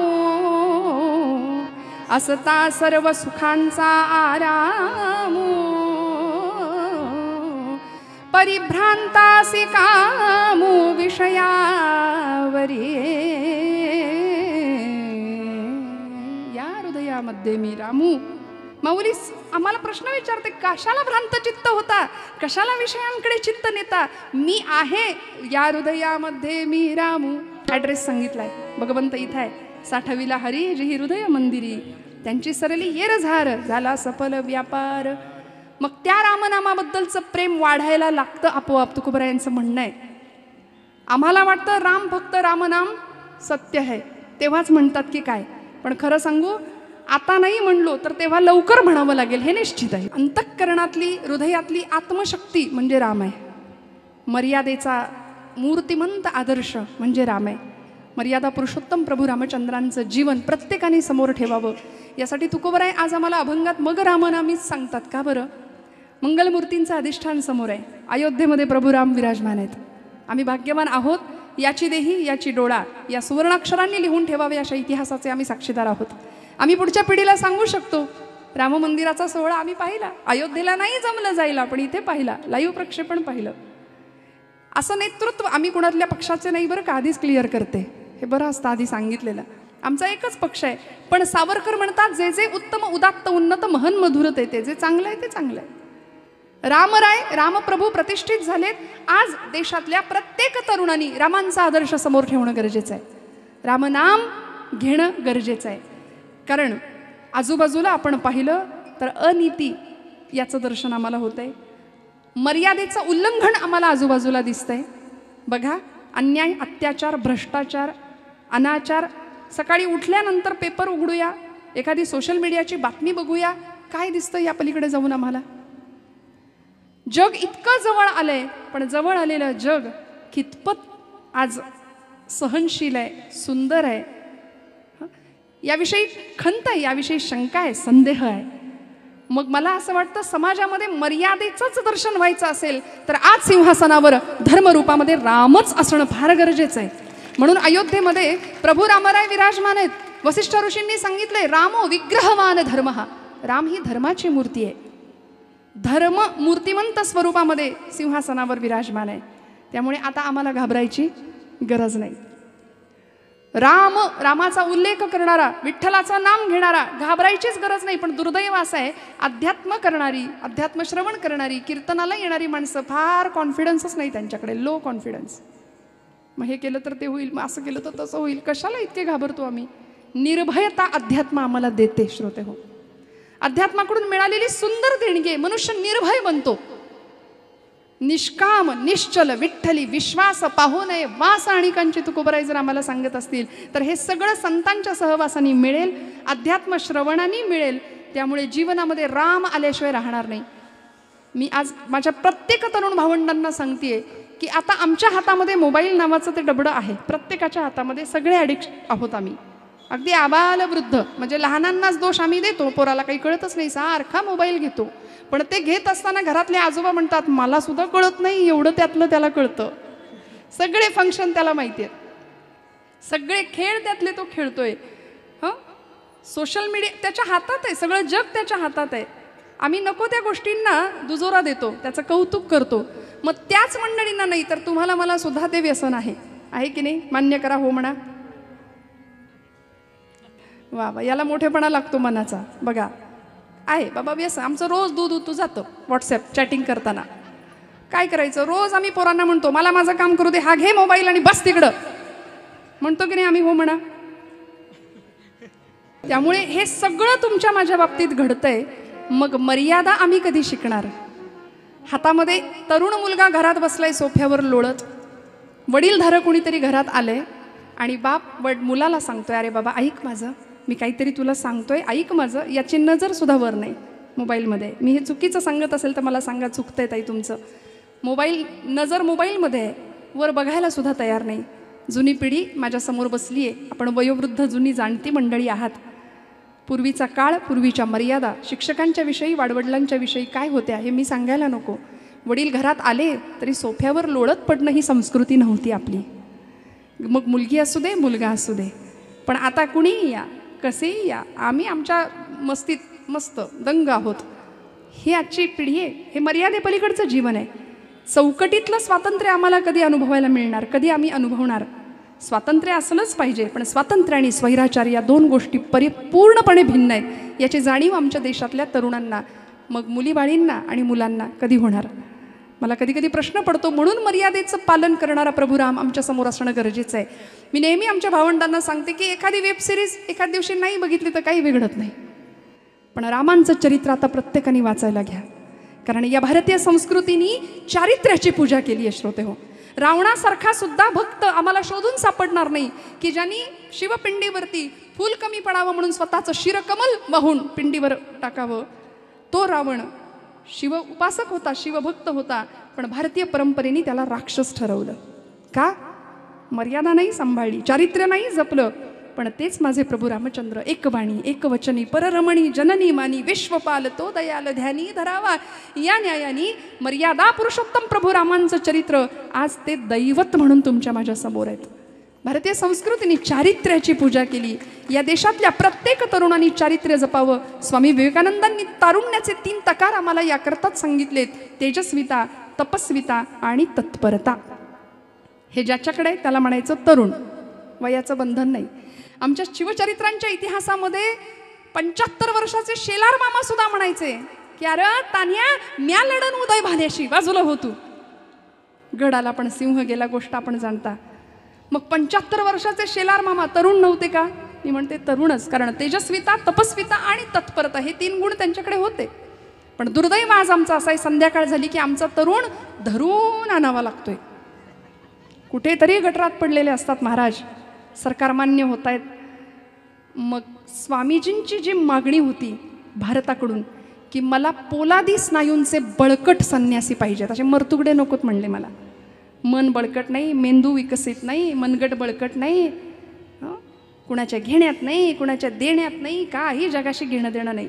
असता सर्व सुखांचा आरामू, परिभ्रांतासी कामू विषयावरी. या हृदयामध्ये मी रामू. माऊली आम्हाला प्रश्न विचारते, कशाला भ्रांत चित्त होता, कशाला विषयांकडे चित्त नेता? मी आहे या हृदयामध्ये मी रामू. ॲड्रेस सांगितलाय, भगवंत इथं आहे. साठविला हरी जी हृदय मंदिरी, त्यांची सरली येरझार झाला सफल व्यापार. मग त्या रामनामाबद्दलचं प्रेम वाढायला लागतं आपोआप. तुकोबरायांचं म्हणणं आहे. आम्हाला वाटतं राम फक्त रामनाम सत्य आहे तेव्हाच म्हणतात की काय, पण खरं सांगू आता नाही म्हणलो तर तेव्हा लवकर म्हणावं लागेल हे निश्चित आहे. अंतःकरणातली हृदयातली आत्मशक्ती म्हणजे राम आहे. मर्यादेचा मूर्तिमंत आदर्श म्हणजे राम आहे. मर्यादा पुरुषोत्तम प्रभू रामचंद्रांचं जीवन प्रत्येकाने समोर ठेवावं यासाठी तुकोबराय आज आम्हाला अभंगात मग रामनामीच सांगतात. का बरं? मंगलमूर्तींचं अधिष्ठान समोर आहे. अयोध्येमध्ये प्रभू राम विराजमान आहेत. आम्ही भाग्यवान आहोत. याची देही याची डोळा या सुवर्णाक्षरांनी लिहून ठेवावे अशा इतिहासाचे आम्ही साक्षीदार आहोत. आम्ही पुढच्या पिढीला सांगू शकतो राम मंदिराचा सोहळा आम्ही पाहिला. अयोध्येला नाही जमलं जायला, पण इथे पाहिला, लाईव्ह प्रक्षेपण पाहिलं. असं नेतृत्व आम्ही कुणातल्या पक्षाचे नाही बरं का, आधीच क्लिअर करते. हे बरं असतं आधी सांगितलेलं. आमचा एकच पक्ष आहे, पण सावरकर म्हणतात जे जे उत्तम उदात्त उन्नत महन मधुरते ते जे चांगलं आहे ते चांगलं आहे. रामराय रामप्रभू प्रतिष्ठित झालेत. आज देशातल्या प्रत्येक तरुणांनी रामांचा आदर्श समोर ठेवणं गरजेचं आहे. रामनाम घेणं गरजेचं आहे. कारण आजूबाजूला आपण पाहिलं तर अनीती याचं दर्शन आम्हाला होतं आहे. मर्यादेचं उल्लंघन आम्हाला आजूबाजूला दिसतंय. बघा, अन्याय, अत्याचार, भ्रष्टाचार, अनाचार. सकाळी उठल्यानंतर पेपर उघडूया, एखादी सोशल मीडियाची बातमी बघूया, काय दिसतं या पलीकडे जाऊन आम्हाला? जग इतकं जवळ आलंय, पण जवळ आलेलं जग कितपत आज सहनशील आहे, सुंदर आहे, याविषयी खंत आहे, याविषयी शंका आहे, संदेह आहे. मग मला असं वाटतं समाजामध्ये मर्यादेचंच दर्शन व्हायचं असेल तर आज सिंहासनावर धर्मरूपामध्ये रामच असणं फार गरजेचं आहे. म्हणून अयोध्येमध्ये प्रभू रामराय विराजमान आहेत. वसिष्ठ ऋषींनी सांगितले रामो विग्रहवान धर्म. राम ही धर्माची मूर्ती आहे. धर्म मूर्तिमंत स्वरूपामध्ये सिंहासनावर विराजमान आहे. त्यामुळे आता आम्हाला घाबरायची गरज नाही. रामाचा उल्लेख करणारा, विठ्ठलाचं नाम घेणारा, घाबरायचीच गरज नाही. पण दुर्दैव असं आहे, अध्यात्म करणारी, अध्यात्म श्रवण करणारी, कीर्तनाला येणारी माणसं फार कॉन्फिडन्सच नाही त्यांच्याकडे, लो कॉन्फिडन्स. मग हे केलं तर ते होईल, मग असं केलं तर तसं होईल, कशाला इतके घाबरतो आम्ही? निर्भयता अध्यात्म आम्हाला देते. श्रोते हो, अध्यात्माकडून मिळालेली सुंदर देणगी आहे. मनुष्य निर्भय बनतो. निष्काम निश्चल विठ्ठली विश्वास पाहू नये वास आणिकांची तुकोबराय जर आम्हाला सांगत असतील तर हे सगळं संतांच्या सहवासाने मिळेल, अध्यात्म श्रवणाने मिळेल. त्यामुळे जीवनामध्ये राम आल्याशिवाय राहणार नाही. मी आज माझ्या प्रत्येक तरुण भावंडांना सांगतेय की आता आमच्या हातामध्ये मोबाईल नावाचं ते डबडं आहे. प्रत्येकाच्या हातामध्ये, सगळे ॲडिक्ट आहोत आम्ही, अगदी आबाल वृद्ध. म्हणजे लहानांनाच दोष आम्ही देतो, पोराला काही कळतच नाही, सारखा मोबाईल घेतो. पण ते घेत असताना घरातले आजोबा म्हणतात मला सुद्धा कळत नाही, एवढं त्यातलं त्याला कळतं, सगळे फंक्शन त्याला माहिती आहेत. सगळे खेळ त्यातले तो खेळतोय. हं, सोशल मीडिया त्याच्या हातात आहे, सगळं जग त्याच्या हातात आहे. आम्ही नको त्या गोष्टींना दुजोरा देतो, त्याचं कौतुक करतो. मग त्याच मंडळींना नाही तर तुम्हाला मला सुद्धा ते व्यसन आहे की नाही? मान्य करा, हो म्हणा. वा वा, याला मोठेपणा लागतो मनाचा. बघा, आहे बाबा व्यसन. आमचं रोज दूध उतू जातं व्हॉट्सॲप चॅटिंग करताना. काय करायचं, रोज आम्ही पोरांना म्हणतो मला माझं काम करू दे, हा घे मोबाईल आणि बस तिकडं. म्हणतो की नाही आम्ही? हो म्हणा. त्यामुळे हे सगळं तुमच्या माझ्या बाबतीत घडतंय. मग मर्यादा आम्ही कधी शिकणार? हातामध्ये तरुण मुलगा घरात बसलाय सोफ्यावर लोळत, वडीलधारक कोणीतरी घरात आलंय आणि बाप मुलाला सांगतोय, अरे बाबा ऐक माझं, मी काहीतरी तुला सांगतोय, ऐक माझं. याची नजर सुद्धा वर नाही मोबाईलमध्ये. मी हे चुकीचं सांगत असेल तर मला सांगा, चुकतंय ताई तुमचं. नजर मोबाईलमध्ये आहे, वर बघायला सुद्धा तयार नाही. जुनी पिढी माझ्यासमोर बसली आहे. आपण वयोवृद्ध जुनी जाणती मंडळी आहात. पूर्वीचा काळ, पूर्वीच्या मर्यादा, शिक्षकांच्या विषयी, वाडवडिलांच्या विषयी काय होत्या हे मी सांगायला नको. वडील घरात आले तरी सोफ्यावर लोळत पडणं ही संस्कृती नव्हती आपली. मग मुलगी असू दे, मुलगा असू दे. पण आता कुणीही या, कसेही या, आम्ही आमच्या मस्तीत मस्त दंग आहोत. ही आजची पिढी आहे. हे मर्यादेपलीकडचं जीवन आहे. चौकटीतलं स्वातंत्र्य आम्हाला कधी अनुभवायला मिळणार? कधी आम्ही अनुभवणार? स्वातंत्र्य असलंच पाहिजे, पण स्वातंत्र्य आणि स्वैराचार या दोन गोष्टी परिपूर्णपणे भिन्न आहेत. याची जाणीव आमच्या देशातल्या तरुणांना, मग मुलीबाळींना आणि मुलांना कधी होणार? मला कधी कधी प्रश्न पडतो. म्हणून मर्यादेचं पालन करणारा प्रभुराम आमच्यासमोर असणं गरजेचं आहे. मी नेहमी आमच्या भावंडांना सांगते की एखादी वेब सिरीज एखाद दिवशी नाही बघितली तर काही बिघडत नाही, पण रामांचं चरित्र आता प्रत्येकाने वाचायला घ्या. कारण या भारतीय संस्कृतीने चारित्र्याची पूजा केली आहे. श्रोते हो, रावणासारखा सुद्धा भक्त आम्हाला शोधून सापडणार नाही की ज्यांनी शिवपिंडीवरती फूल कमी पडावं म्हणून स्वतःचं शिरकमल वाहून पिंडीवर टाकावं. तो रावण शिव उपासक होता, शिवभक्त होता, पण भारतीय परंपरेने त्याला राक्षस ठरवलं. का? मर्यादा नाही सांभाळली, चारित्र्य नाही जपलं. पण तेच माझे प्रभू रामचंद्र एकवाणी एकवचनी पररमणी जननी मानी विश्वपाल तो दयाल ध्यानी धरावा. या न्यायानी मर्यादा पुरुषोत्तम प्रभू रामांचं चरित्र आज ते दैवत म्हणून तुमच्या माझ्या समोर आहेत. भारतीय संस्कृतीने चारित्र्याची पूजा केली. या देशातल्या प्रत्येक तरुणांनी चारित्र्य जपावं. स्वामी विवेकानंदांनी तारुण्याचे 3 तकार आम्हाला याकरताच सांगितलेत: तेजस्विता, तपस्विता आणि तत्परता. हे ज्याच्याकडे त्याला म्हणायचं तरुण. वयाचं बंधन नाही. आमच्या शिवचरित्रांच्या इतिहासामध्ये 75 वर्षाचे शेलार मामा सुद्धा म्हणायचे की अरे तान्या, म्या लढन उदय भाल्याशी, बाजूला होतो. गडाला पण सिंह गेला, गोष्ट आपण जाणता. मग 75 वर्षाचे शेलार मामा तरुण नव्हते का? मी म्हणते तरुणच, कारण तेजस्विता, तपस्विता आणि तत्परता हे 3 गुण त्यांच्याकडे होते. पण दुर्दैव आज आमचं असं आहे, संध्याकाळ झाली की आमचा तरुण धरून आणावा लागतोय. कुठेतरी गटरात पडलेले असतात महाराज, सरकार मान्य होत आहेत. मग स्वामीजींची जी मागणी होती भारताकडून की मला पोलादी स्नायूंचे बळकट संन्यासी पाहिजेत, असे मरतुगडे नकोत म्हणले मला. मन बळकट नाही, मेंदू विकसित नाही, मनगट बळकट नाही, कुणाच्या घेण्यात नाही, कुणाच्या देण्यात नाही, काही जगाशी घेणं देणं नाही.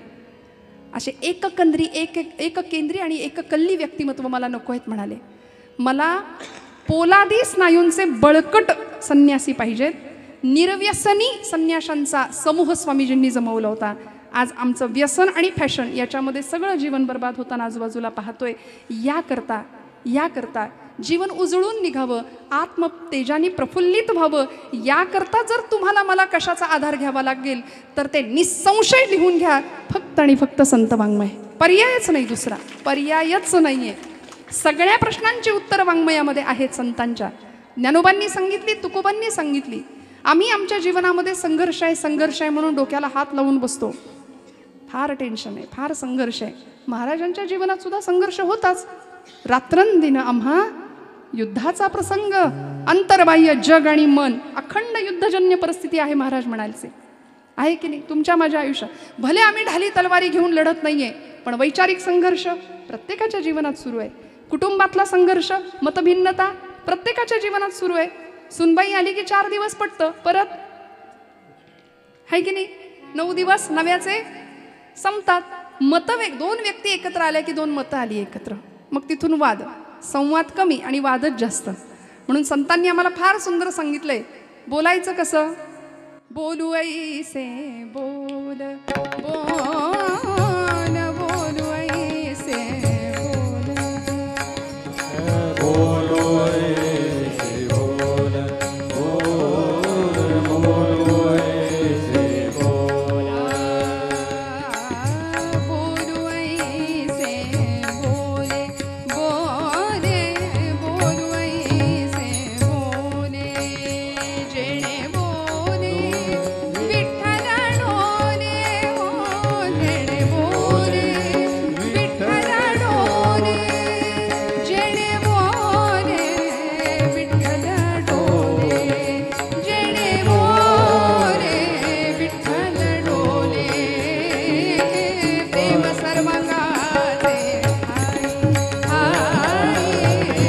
असे एककेंद्री आणि एककल्ली व्यक्तिमत्व मला नको आहेत म्हणाले. मला पोलादी स्नायूंचे बळकट संन्यासी पाहिजेत. निर्व्यसनी संन्याशांचा समूह स्वामीजींनी जमवला होता. आज आमचं व्यसन आणि फॅशन याच्यामध्ये सगळं जीवन बर्बाद होताना आजूबाजूला पाहतोय. याकरता जीवन उजळून निघावं, आत्मतेजाने प्रफुल्लित व्हावं, याकरता जर तुम्हाला मला कशाचा आधार घ्यावा लागेल तर ते निसंशय लिहून घ्या, फक्त आणि फक्त संत वाङ्मय. पर्यायच नाही, दुसरा पर्यायच नाही आहे. सगळ्या प्रश्नांची उत्तर वाङ्मयामध्ये आहेत संतांच्या. ज्ञानोबांनी सांगितली, तुकोबांनी सांगितली. आम्ही आमच्या जीवनामध्ये संघर्ष आहे म्हणून डोक्याला हात लावून बसतो. फार टेन्शन आहे, फार संघर्ष आहे. महाराजांच्या जीवनात सुद्धा संघर्ष होताच. रात्रंदिन आम्हा युद्धाचा प्रसंग, अंतर्बाह्य जग आणि मन, अखंड युद्धजन्य परिस्थिती आहे महाराज म्हणायचे. आहे की नाही तुमच्या माझ्या आयुष्यात? भले आम्ही ढाली तलवारी घेऊन लढत नाहीये, पण वैचारिक संघर्ष प्रत्येकाच्या जीवनात सुरू आहे. कुटुंबातला संघर्ष, मतभिन्नता प्रत्येकाच्या जीवनात सुरू आहे. सुनबाई आली की 4 दिवस पटतं, परत आहे की नाही 9 दिवस नव्याचे संपतात. मतवेग, 2 व्यक्ती एकत्र आल्या की 2 मतं आली एकत्र, मग तिथून वाद, संवाद कमी आणि वादच जास्त. म्हणून संतांनी आम्हाला फार सुंदर सांगितलंय, बोलायचं कसं? बोलू ऐसे बोल बोल, बोलू ऐसे बोल, बोलो ऐसे बोल बोल, बोलो ऐसे बोल, बोलू ऐसे बोले बोले, बोलू ऐसे बोले, जेणे बोले विठ्ठल डोले हो, जेणे बोले विठ्ठल डोले, जेणे बोले विठ्ठल डोले, जेणे बोले विठ्ठल डोले, प्रेम सर्वांगाचे आई,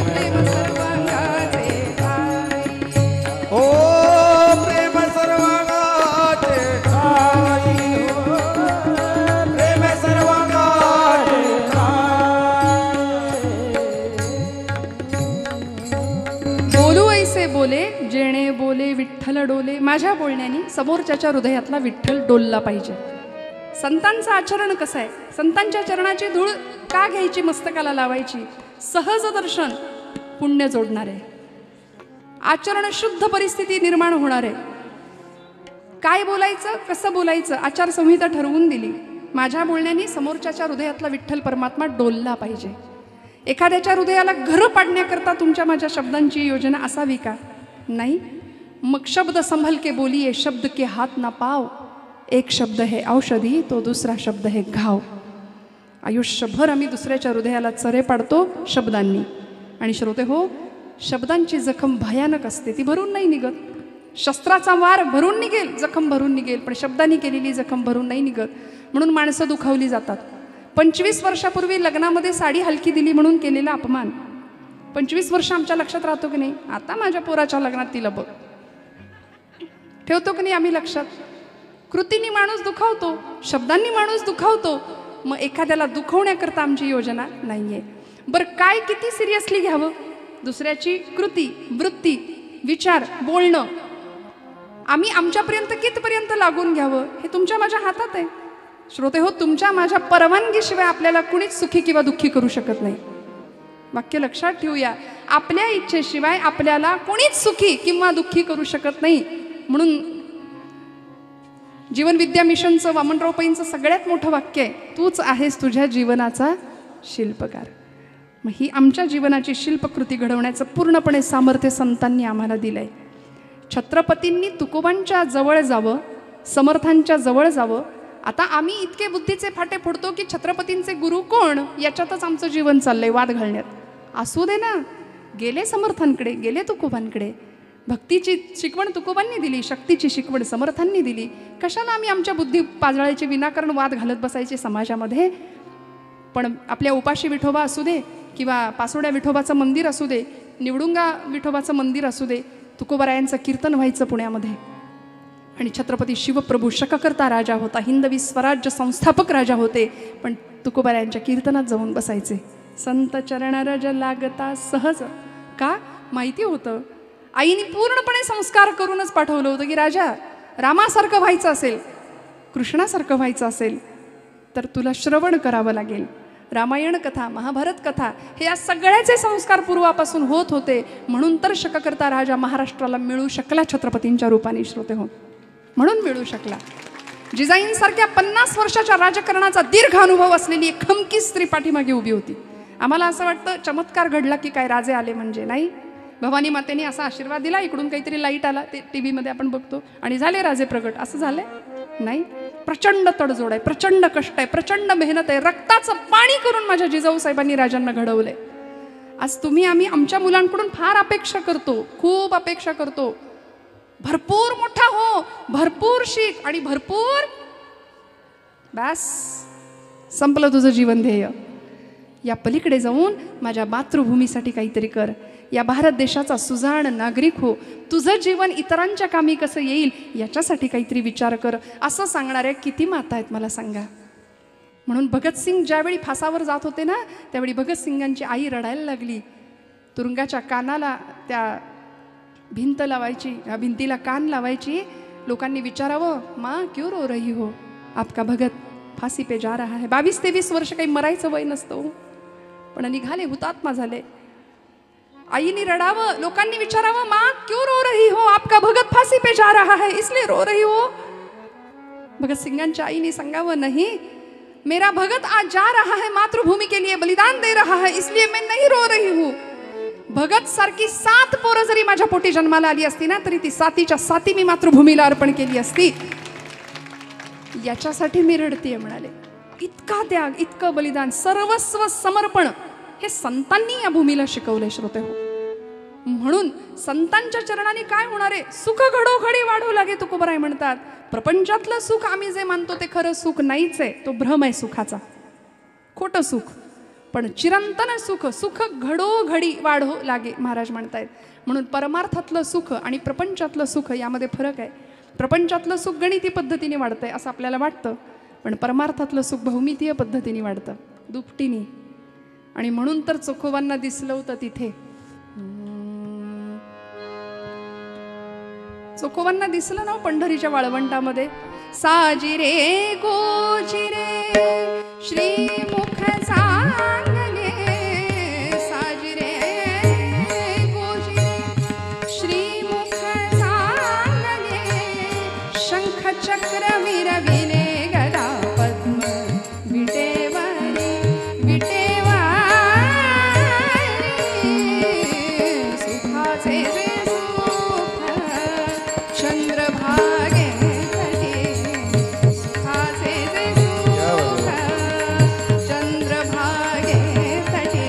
प्रेम सर्वांगाचे आई. ओ प्रेम सर्वांगाचे ठाई, प्रेम सर्वांगाचे बोलू ऐसे बोले, जेणे बोले विठ्ठल डोले. माझ्या बोलण्याने समोरच्याच्या हृदयातला विठ्ठल डोलला पाहिजे. संतांचं आचरण कसं आहे? संतांच्या चरणाची धूळ का घ्यायची, मस्तकाला लावायची? सहज दर्शन पुण्य जोडणार आहे, आचरण शुद्ध परिस्थिती निर्माण होणार आहे. काय बोलायचं, कसं बोलायचं, आचारसंहिता ठरवून दिली. माझ्या बोलण्याने समोरच्याच्या हृदयातला विठ्ठल परमात्मा डोलला पाहिजे. एखाद्याच्या हृदयाला घरं पाडण्याकरता तुमच्या माझ्या शब्दांची योजना असावी का? नाही. मग शब्द संभल के बोलिये, शब्द के हात ना पाव. एक शब्द है औषधी, तो दुसरा शब्द है घाव. आयुष्यभर आम्ही दुसऱ्याच्या हृदयाला चरे पाडतो शब्दांनी. आणि श्रोते हो, शब्दांची जखम भयानक असते, ती भरून नाही निघत. शस्त्राचा वार भरून निघेल, जखम भरून निघेल, पण शब्दांनी केलेली जखम भरून नाही निघत. म्हणून माणसं दुखावली जातात. 25 वर्षापूर्वी लग्नामध्ये साडी हलकी दिली म्हणून केलेला अपमान 25 वर्ष आमच्या लक्षात राहतो की नाही? आता माझ्या पोराच्या लग्नात तिला बघ, ठेवतो की नाही आम्ही लक्षात? कृतींनी माणूस दुखावतो, शब्दांनी माणूस दुखावतो. मग एखाद्याला दुखवण्याकरता आमची योजना नाही आहे. बरं, काय किती सिरियसली घ्यावं? दुसऱ्याची कृती, वृत्ती, विचार, बोलणं आम्ही आमच्यापर्यंत कितपर्यंत लागून घ्यावं हे तुमच्या माझ्या हातात आहे. श्रोते हो, तुमच्या माझ्या परवानगीशिवाय आपल्याला कुणीच सुखी किंवा दुःखी करू शकत नाही. वाक्य लक्षात ठेवूया. आपल्या इच्छेशिवाय आपल्याला कोणीच सुखी किंवा दुःखी करू शकत नाही. म्हणून जीवन विद्या मिशनचं वामनराव पैंचं सगळ्यात मोठं वाक्य आहे, तूच आहेस तुझ्या जीवनाचा शिल्पकार. मग ही आमच्या जीवनाची शिल्पकृती घडवण्याचं पूर्णपणे सामर्थ्य संतांनी आम्हाला दिलंय. छत्रपतींनी तुकोबांच्या जवळ जावं, समर्थांच्या जवळ जावं. आता आम्ही इतके बुद्धीचे फाटे फोडतो की छत्रपतींचे गुरु कोण याच्यातच आमचं जीवन चाललंय वाद घालण्यात. असू दे ना, गेले समर्थांकडे, गेले तुकोबांकडे. भक्तीची शिकवण तुकोबांनी दिली, शक्तीची शिकवण समर्थांनी दिली. कशाला आम्ही आमच्या बुद्धी पाजळायचे, विनाकारण वाद घालत बसायचे समाजामध्ये? पण आपल्या उपाशी विठोबा असू दे किंवा पासोड्या विठोबाचं मंदिर असू दे, निवडुंगा विठोबाचं मंदिर असू दे, तुकोबारायांचं कीर्तन व्हायचं पुण्यामध्ये. आणि छत्रपती शिवप्रभू शककर्ता राजा होता, हिंदवी स्वराज्य संस्थापक राजा होते, पण तुकोबारायांच्या कीर्तनात जाऊन बसायचे. संत चरण रज लागता सहज. का? माहिती होतं, आईने पूर्णपणे संस्कार करूनच पाठवलं होतं की राजा, रामासारखं व्हायचं असेल, कृष्णासारखं व्हायचं असेल तर तुला श्रवण करावं लागेल. रामायण कथा, महाभारत कथा, हे या सगळ्याचे संस्कार पूर्वापासून होत होते. म्हणून तर शककर्ता राजा महाराष्ट्राला मिळू शकला छत्रपतींच्या रूपाने. श्रोते हो, म्हणून मिळू शकला. जिजाईंसारख्या 50 वर्षाच्या राजकारणाचा दीर्घ अनुभव असलेली एक खमकी स्त्री पाठीमागे उभी होती. आम्हाला असं वाटतं चमत्कार घडला की काय, राजे आले म्हणजे. नाही, भवानी मातेने असा आशीर्वाद दिला, इकडून काहीतरी लाईट आला, ते TV मध्ये आपण बघतो आणि झाले राजे प्रगट, असं झालंय? नाही. प्रचंड तडजोड आहे, प्रचंड कष्ट आहे, प्रचंड मेहनत आहे, रक्ताचं पाणी करून माझ्या जिजाऊ साहेबांनी राजांना घडवलंय. आज तुम्ही आम्ही आमच्या मुलांकडून फार अपेक्षा करतो, खूप अपेक्षा करतो. भरपूर मोठा हो, भरपूर शिक आणि भरपूर, बस संपलं तुझं जीवन ध्येय. या पलीकडे जाऊन माझ्या मातृभूमीसाठी काहीतरी कर, या भारत देशाचा सुजाण नागरिक हो, तुझं जीवन इतरांच्या कामी कसं येईल याच्यासाठी काहीतरी विचार कर, असं सांगणाऱ्या किती माता आहेत मला सांगा. म्हणून भगतसिंग ज्यावेळी फासावर जात होते ना, त्यावेळी भगतसिंगांची आई रडायला लागली. तुरुंगाच्या कानाला त्या भिंत लावायची, या भिंतीला कान लावायची, लोकांनी विचारावं माँ क्यों रो रही हो, आपका भगत फाशी पे जा रहा है. 22-23 वर्ष काही मरायचं वय नसतं, पण निघाले, हुतात्मा झाले. आईने रडावं, लोकांनी विचारावं माँ क्यों रो रही हो, आपका भगत फाशी पे जा रहा है इसलिए रो रही हो. भगत सिंगांच्या आईने सांगावं नहीं, मेरा भगत आज जा रहा है, मातृभूमी के लिए बलिदान दे रहा है, इसलिए मैं नहीं रो रही हूँ. भगत सारखी 7 पोरं जरी माझ्या पोटी जन्माला आली असती ना, तरी ती 7च्या 7 मी मातृभूमीला अर्पण केली असती. याच्यासाठी मी रडतीये म्हणाले. इतका त्याग, इतकं बलिदान, सर्वस्व समर्पण हे संतांनी या भूमीला शिकवले श्रोते हो. म्हणून संतांच्या चरणाने काय होणार आहे, सुख घडोघडी वाढू लागे तुकोबराय म्हणतात. प्रपंचातलं सुख आम्ही जे मानतो ते खरं सुख नाहीच आहे, तो भ्रम आहे सुखाचा, खोटं सुख. पण चिरंतन सुख, सुख घडोघडी वाढो लागे महाराज म्हणतायत. म्हणून परमार्थातलं सुख आणि प्रपंचातलं सुख यामध्ये फरक आहे. प्रपंचातलं सुख गणिती पद्धतीने वाढतंय असं आपल्याला वाटतं, पण परमार्थातलं सुख बहुमितीय पद्धतीने वाढतं, दुपटीने. आणि म्हणून तर चोखोबांना दिसलं होतं तिथे, चोखोबांना दिसलं ना पंढरीच्या वाळवंटामध्ये, साजिरे गोजिरे श्रीमुख सांगले, साजिरे गोजिरे श्रीमुख सांगले, शंख चक्र विरविले गदा पद्म विटेवारी विटेवारी, सुखाचे जे सुख चंद्रभागे तटे, सुखाचे जे सुख चंद्रभागे तटे,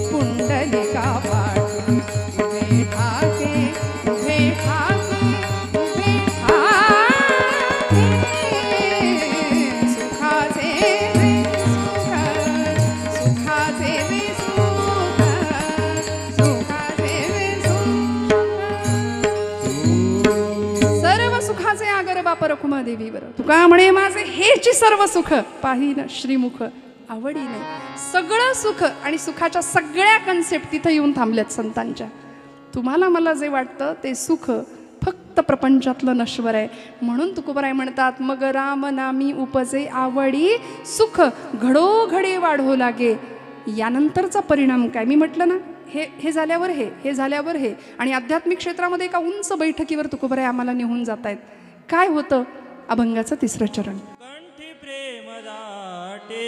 कुंडलिका पाठी उभे ठाके, उभे ठाके, उभे ठाके, सुखाचे जे सुख, सुखाचे जे सुख, सुखाचे जे सुख. सर्व सुखाचे आगर बाप रखुमा देवीवर, तुका म्हणे माझे हेची सर्व सुख पाहिन श्रीमुख आवडी नाही. सगळं सुख आणि सुखाच्या सगळ्या कन्सेप्ट तिथं येऊन थांबल्यात संतांच्या. तुम्हाला मला जे वाटतं ते सुख फक्त प्रपंचातलं नश्वर आहे. म्हणून तुकोबराय म्हणतात, मग राम नामी उपजे आवडी, सुख घडोघडी वाढो लागे. यानंतरचा परिणाम काय, मी म्हटलं ना, हे झाल्यावर हे झाल्यावर हे. आणि आध्यात्मिक क्षेत्रामध्ये एका उंच बैठकीवर तुकोबराय आम्हाला निघून जात आहेत. काय होतं, अभंगाचं 3रं चरण. कंठी प्रेम दाटे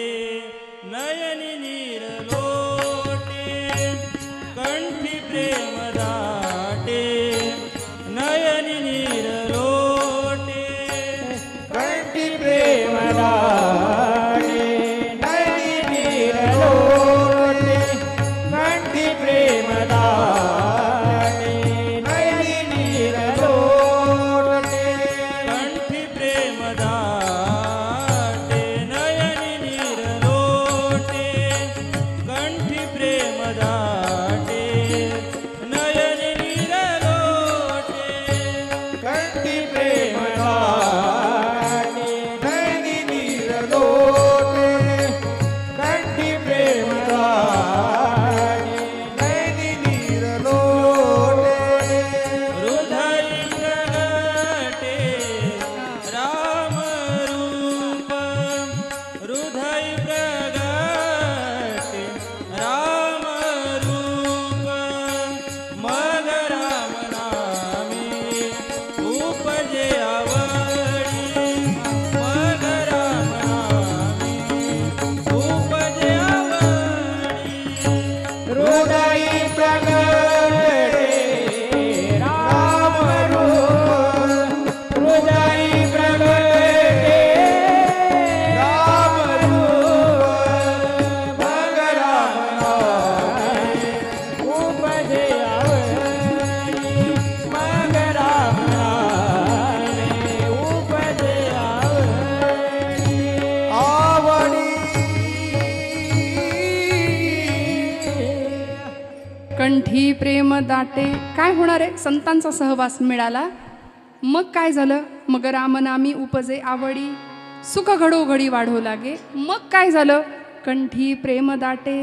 नयनी नीर लोटे, कंठी प्रेम दाटे नयनी नीर लोटे, कंठी प्रेम दाटे नयनी नीर लोटे, कंठी प्रेम दाटे नयनी नीर लोटे, कंठी प्रेम दाटे नयनी नीर लोटे, कंठी प्रेम दाटे नयनी नीर लोटे, कंठी प्रेम दाटे नयनी नीर लोटे, कंठी प्रेम दाटे नयनी नीर लोटे, हृदय प्रगटे राम रूप, हृदय प्रगटे राम रूप, मग राम नामी उपजे आवडी, मग राम नामी उपजे आवडी, हृदय प्रगटे राम रूप, हृदय प्रगटे राम रूप, मग राम नामी उपजे आवडी, मग राम नामी उपजे आवडी. कंठी प्रेम दाटे. काय होणार आहे, संतांचा सहवास मिळाला, मग काय झालं, मग रामनामी उपजे आवडी, सुख घडोघडी वाढो लागे. मग काय झालं, कंठी प्रेम दाटे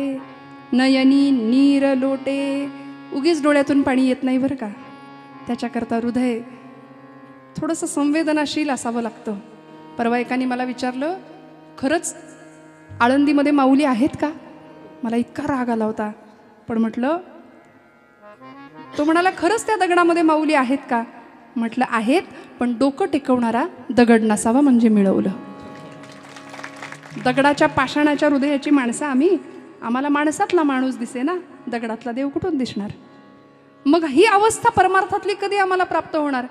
नयनी नीर लोटे. उगीच डोळ्यातून पाणी येत नाही बरं का, त्याच्याकरता हृदय थोडंसं संवेदनाशील असावं लागतं. परवा एकाने मला विचारलं, खरंच आळंदीमध्ये माऊली आहेत का? मला इतका राग आला होता. पण म्हटलं, तो म्हणाला, खरंच त्या दगडामध्ये माऊली आहेत का? म्हटलं आहेत, पण डोकं टेकवणारा दगड नसावा म्हणजे मिळवलं. दगडाच्या पाषाणाच्या हृदयाची माणसं आम्हाला माणसातला माणूस दिसे ना, दगडातला देव कुठून दिसणार? मग ही अवस्था परमार्थातली कधी आम्हाला प्राप्त होणार?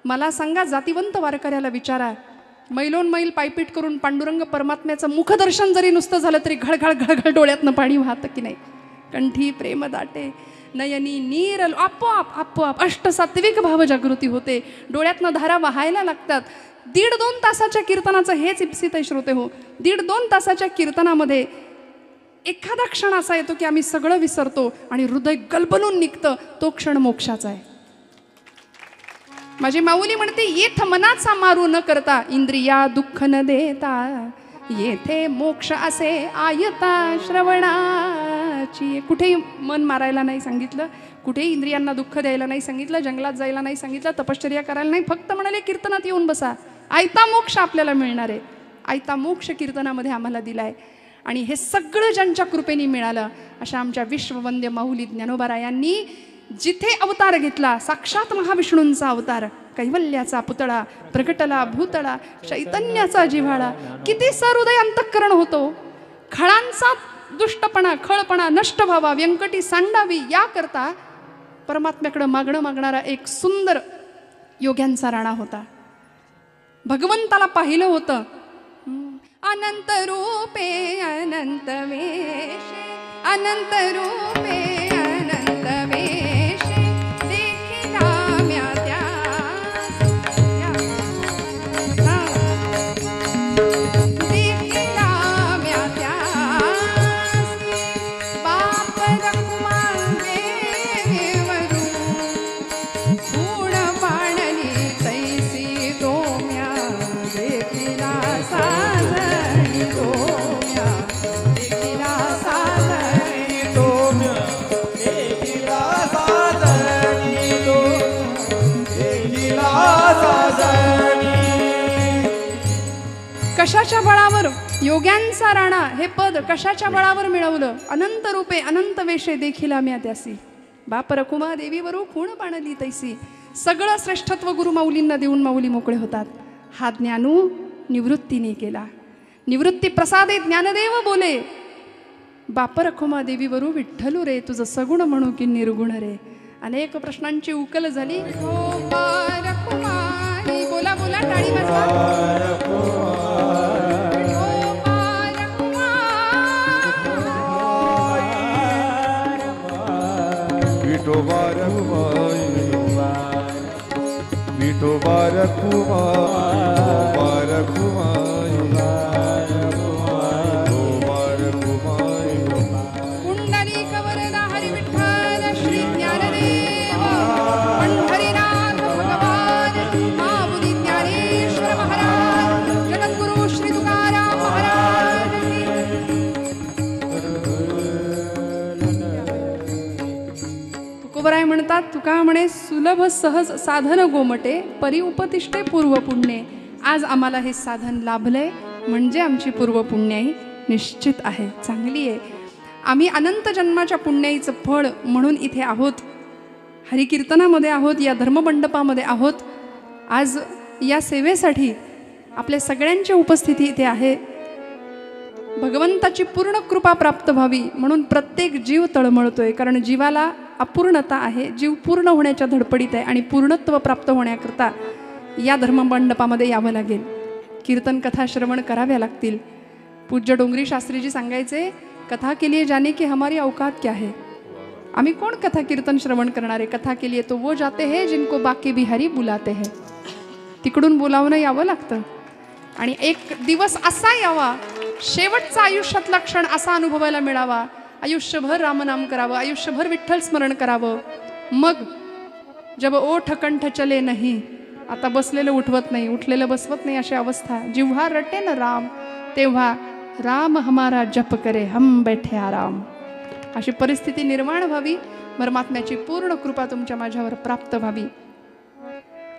मला सांगा, जातिवंत वारकऱ्याला विचारा, मैलोन मैल पायपीट करून पांडुरंग परमात्म्याचं मुखदर्शन जरी नुसतं झालं तरी घळघळ घळघळ डोळ्यातनं पाणी वाहतं की नाही? कंठी प्रेम दाटे, नयनी नीर, आपोआप आपोआप अष्टसात्विक भाव जागृती होते, डोळ्यातनं धारा वाहायला लागतात. 1.5-2 तासाच्या कीर्तनाचं हेच इप्सित श्रोते हो. 1.5-2 तासाच्या कीर्तनामध्ये एखादा क्षण असा येतो की आम्ही सगळं विसरतो आणि हृदय गलबलून निघतं. तो क्षण मोक्षाचा आहे. माझी माऊली म्हणते, येथ मनाचा मारू न करता, इंद्रिया दुःख न देता, येथे मोक्ष असे आयता श्रवणाची. कुठेही मन मारायला नाही सांगितलं, कुठेही इंद्रियांना दुःख द्यायला नाही सांगितलं, जंगलात जायला नाही सांगितलं, तपश्चर्या करायला नाही. फक्त म्हणाले कीर्तनात येऊन बसा, आयता मोक्ष आपल्याला मिळणार आहे. आयता मोक्ष कीर्तनामध्ये आम्हाला दिलाय. आणि हे सगळं ज्यांच्या कृपेने मिळालं, अशा आमच्या विश्ववंद्य माऊली ज्ञानोबारायांनी जिथे अवतार घेतला, साक्षात महाविष्णूंचा अवतार, कैवल्याचा पुतळा प्रकटला भूतळा, चैतन्याचा जिव्हाळा. किती सहृदय अंतःकरण होतो. खळांचा दुष्टपणा खळपणा नष्ट व्हावा, व्यंकटी सांडावी, याकरता परमात्म्याकडे मागणारा एक सुंदर योग्यांचा राणा होता. भगवंताला पाहिलं होतं, अनंत रूपे अनंत वेशे, अनंत रूपे अनंत वेशे, देखिला म्या त्यास, देखिला म्या त्यास, बाप रखुमान देवरू, गुण पाणली तैसी दोम्या, देखिला साजणी दोम्या, देखिला साजणी दोम्या, देखिला साजणी तो, देखिला साजणी. कशाच्या बळावर योग्यांचा राणा हे पद कशाच्या बळावर मिळवलं? अनंत रूपे अनंत वेशे देखिला म्या त्यासी, बाप रखुमा देवीवरू खूण पाणली तैसी. सगळं श्रेष्ठत्व गुरु माऊलींना देऊन माऊली मोकळे होतात. हा ज्ञानू निवृत्तीने केला. निवृत्ती प्रसादे ज्ञानदेव बोले, बाप रखुमा देवीवरू विठ्ठलू रे, तुझं सगुण म्हणू की निर्गुण रे. अनेक प्रश्नांची उकल झाली. हो रखुमाई, बोला बोला, टाळी वाजवा. विठोबा रखुमाई, विठोबा रखुमाई, विठोबा रखुमाई, विठोबा रखुमाई. कुंडलिक वरदा हरी विठ्ठल श्री ज्ञानदेव, पंढरीनाथ भगवान, माऊली ज्ञानेश्वर महाराज, जगद्गुरु श्री तुकाराम महाराज की. तुकोबराय म्हणतात, तुका म्हणे सुलभ सहज साधन गोमटे, परी उपतिष्ठे पूर्व पुण्ये. आज आम्हाला हे साधन लाभलंय म्हणजे आमची पूर्व पुण्याई निश्चित आहे, चांगली आहे. आम्ही अनंत जन्माच्या पुण्याईचं फळ म्हणून इथे आहोत, हरिकीर्तनामध्ये आहोत, या धर्ममंडपामध्ये आहोत. आज या सेवेसाठी आपल्या सगळ्यांची उपस्थिती इथे आहे. भगवंताची पूर्ण कृपा प्राप्त व्हावी म्हणून प्रत्येक जीव तळमळतोय. कारण जीवाला अपूर्णता आहे, जीव पूर्ण होण्याच्या धडपडीत आहे आणि पूर्णत्व प्राप्त होण्याकरता या धर्ममंडपामध्ये यावं लागेल. कीर्तन कथा श्रवण कराव्या लागतील. पूज्य डोंगरी शास्त्रीजी सांगायचे, कथा के लिए जाने की हमारी औकात क्या है. आम्ही कोण कथा कीर्तन श्रवण करणारे? कथा के लिए तो वो जाते हैं जिनको बाकी बिहारी बुलाते हैं. तिकडून बोलावणं यावं लागतं. आणि एक दिवस असा यावा, शेवटचा आयुष्यातला क्षण असा अनुभवायला मिळावा, आयुष्यभर रामनाम करावं, आयुष्यभर विठ्ठल स्मरण करावं. मग जब ओठ कंठ चले नाही, आता बसलेलं उठवत नाही, उठलेलं बसवत नाही, अशी अवस्था. जिव्हा रटे न राम, तेव्हा राम हमारा जप करे हम बैठे आराम, अशी परिस्थिती निर्माण व्हावी परमात्म्याची पूर्ण कृपा तुमच्या माझ्यावर प्राप्त व्हावी.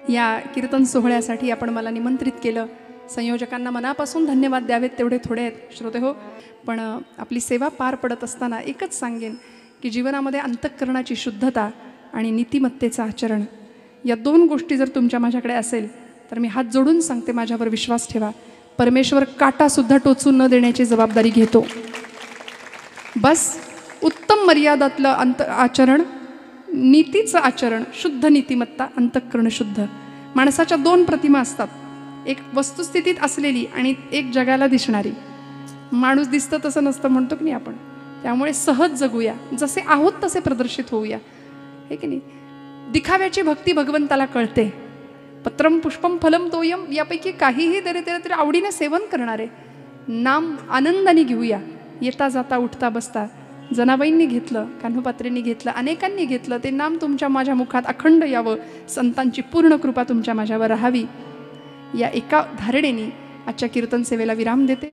या कीर्तन सोहळ्यासाठी आपण मला निमंत्रित केलं. संयोजकांना मनापासून धन्यवाद द्यावेत तेवढे थोडे आहेत श्रोते हो. पण आपली सेवा पार पडत असताना एकच सांगेन की जीवनामध्ये अंतःकरणाची शुद्धता आणि नीतिमत्तेचं आचरण या 2 गोष्टी जर तुमच्या माझ्याकडे असेल तर मी हात जोडून सांगते, माझ्यावर विश्वास ठेवा. परमेश्वर काटासुद्धा टोचून न देण्याची जबाबदारी घेतो. बस उत्तम मर्यादातलं आचरण, नीतीचं आचरण, शुद्ध नीतिमत्ता, अंतःकरण शुद्ध. माणसाच्या 2 प्रतिमा असतात, एक वस्तुस्थितीत असलेली आणि एक जगाला दिसणारी. माणूस दिसतं तसं नसतं म्हणतो की नाही आपण. त्यामुळे सहज जगूया, जसे आहोत तसे प्रदर्शित होऊया, हे की नाही. दिखाव्याची भक्ती भगवंताला कळते. पत्रम पुष्पम फलम तोयम यापैकी काहीही तरी आवडीने सेवन करणारे. नाम आनंदाने घेऊया. येता जाता उठता बसता जनाबाईंनी घेतलं, कान्होपात्रेंनी घेतलं, अनेकांनी घेतलं. ते नाम तुमच्या माझ्या मुखात अखंड यावं. संतांची पूर्ण कृपा तुमच्या माझ्यावर राहावी. या एका धारणेने आजच्या कीर्तन सेवेला विराम देते.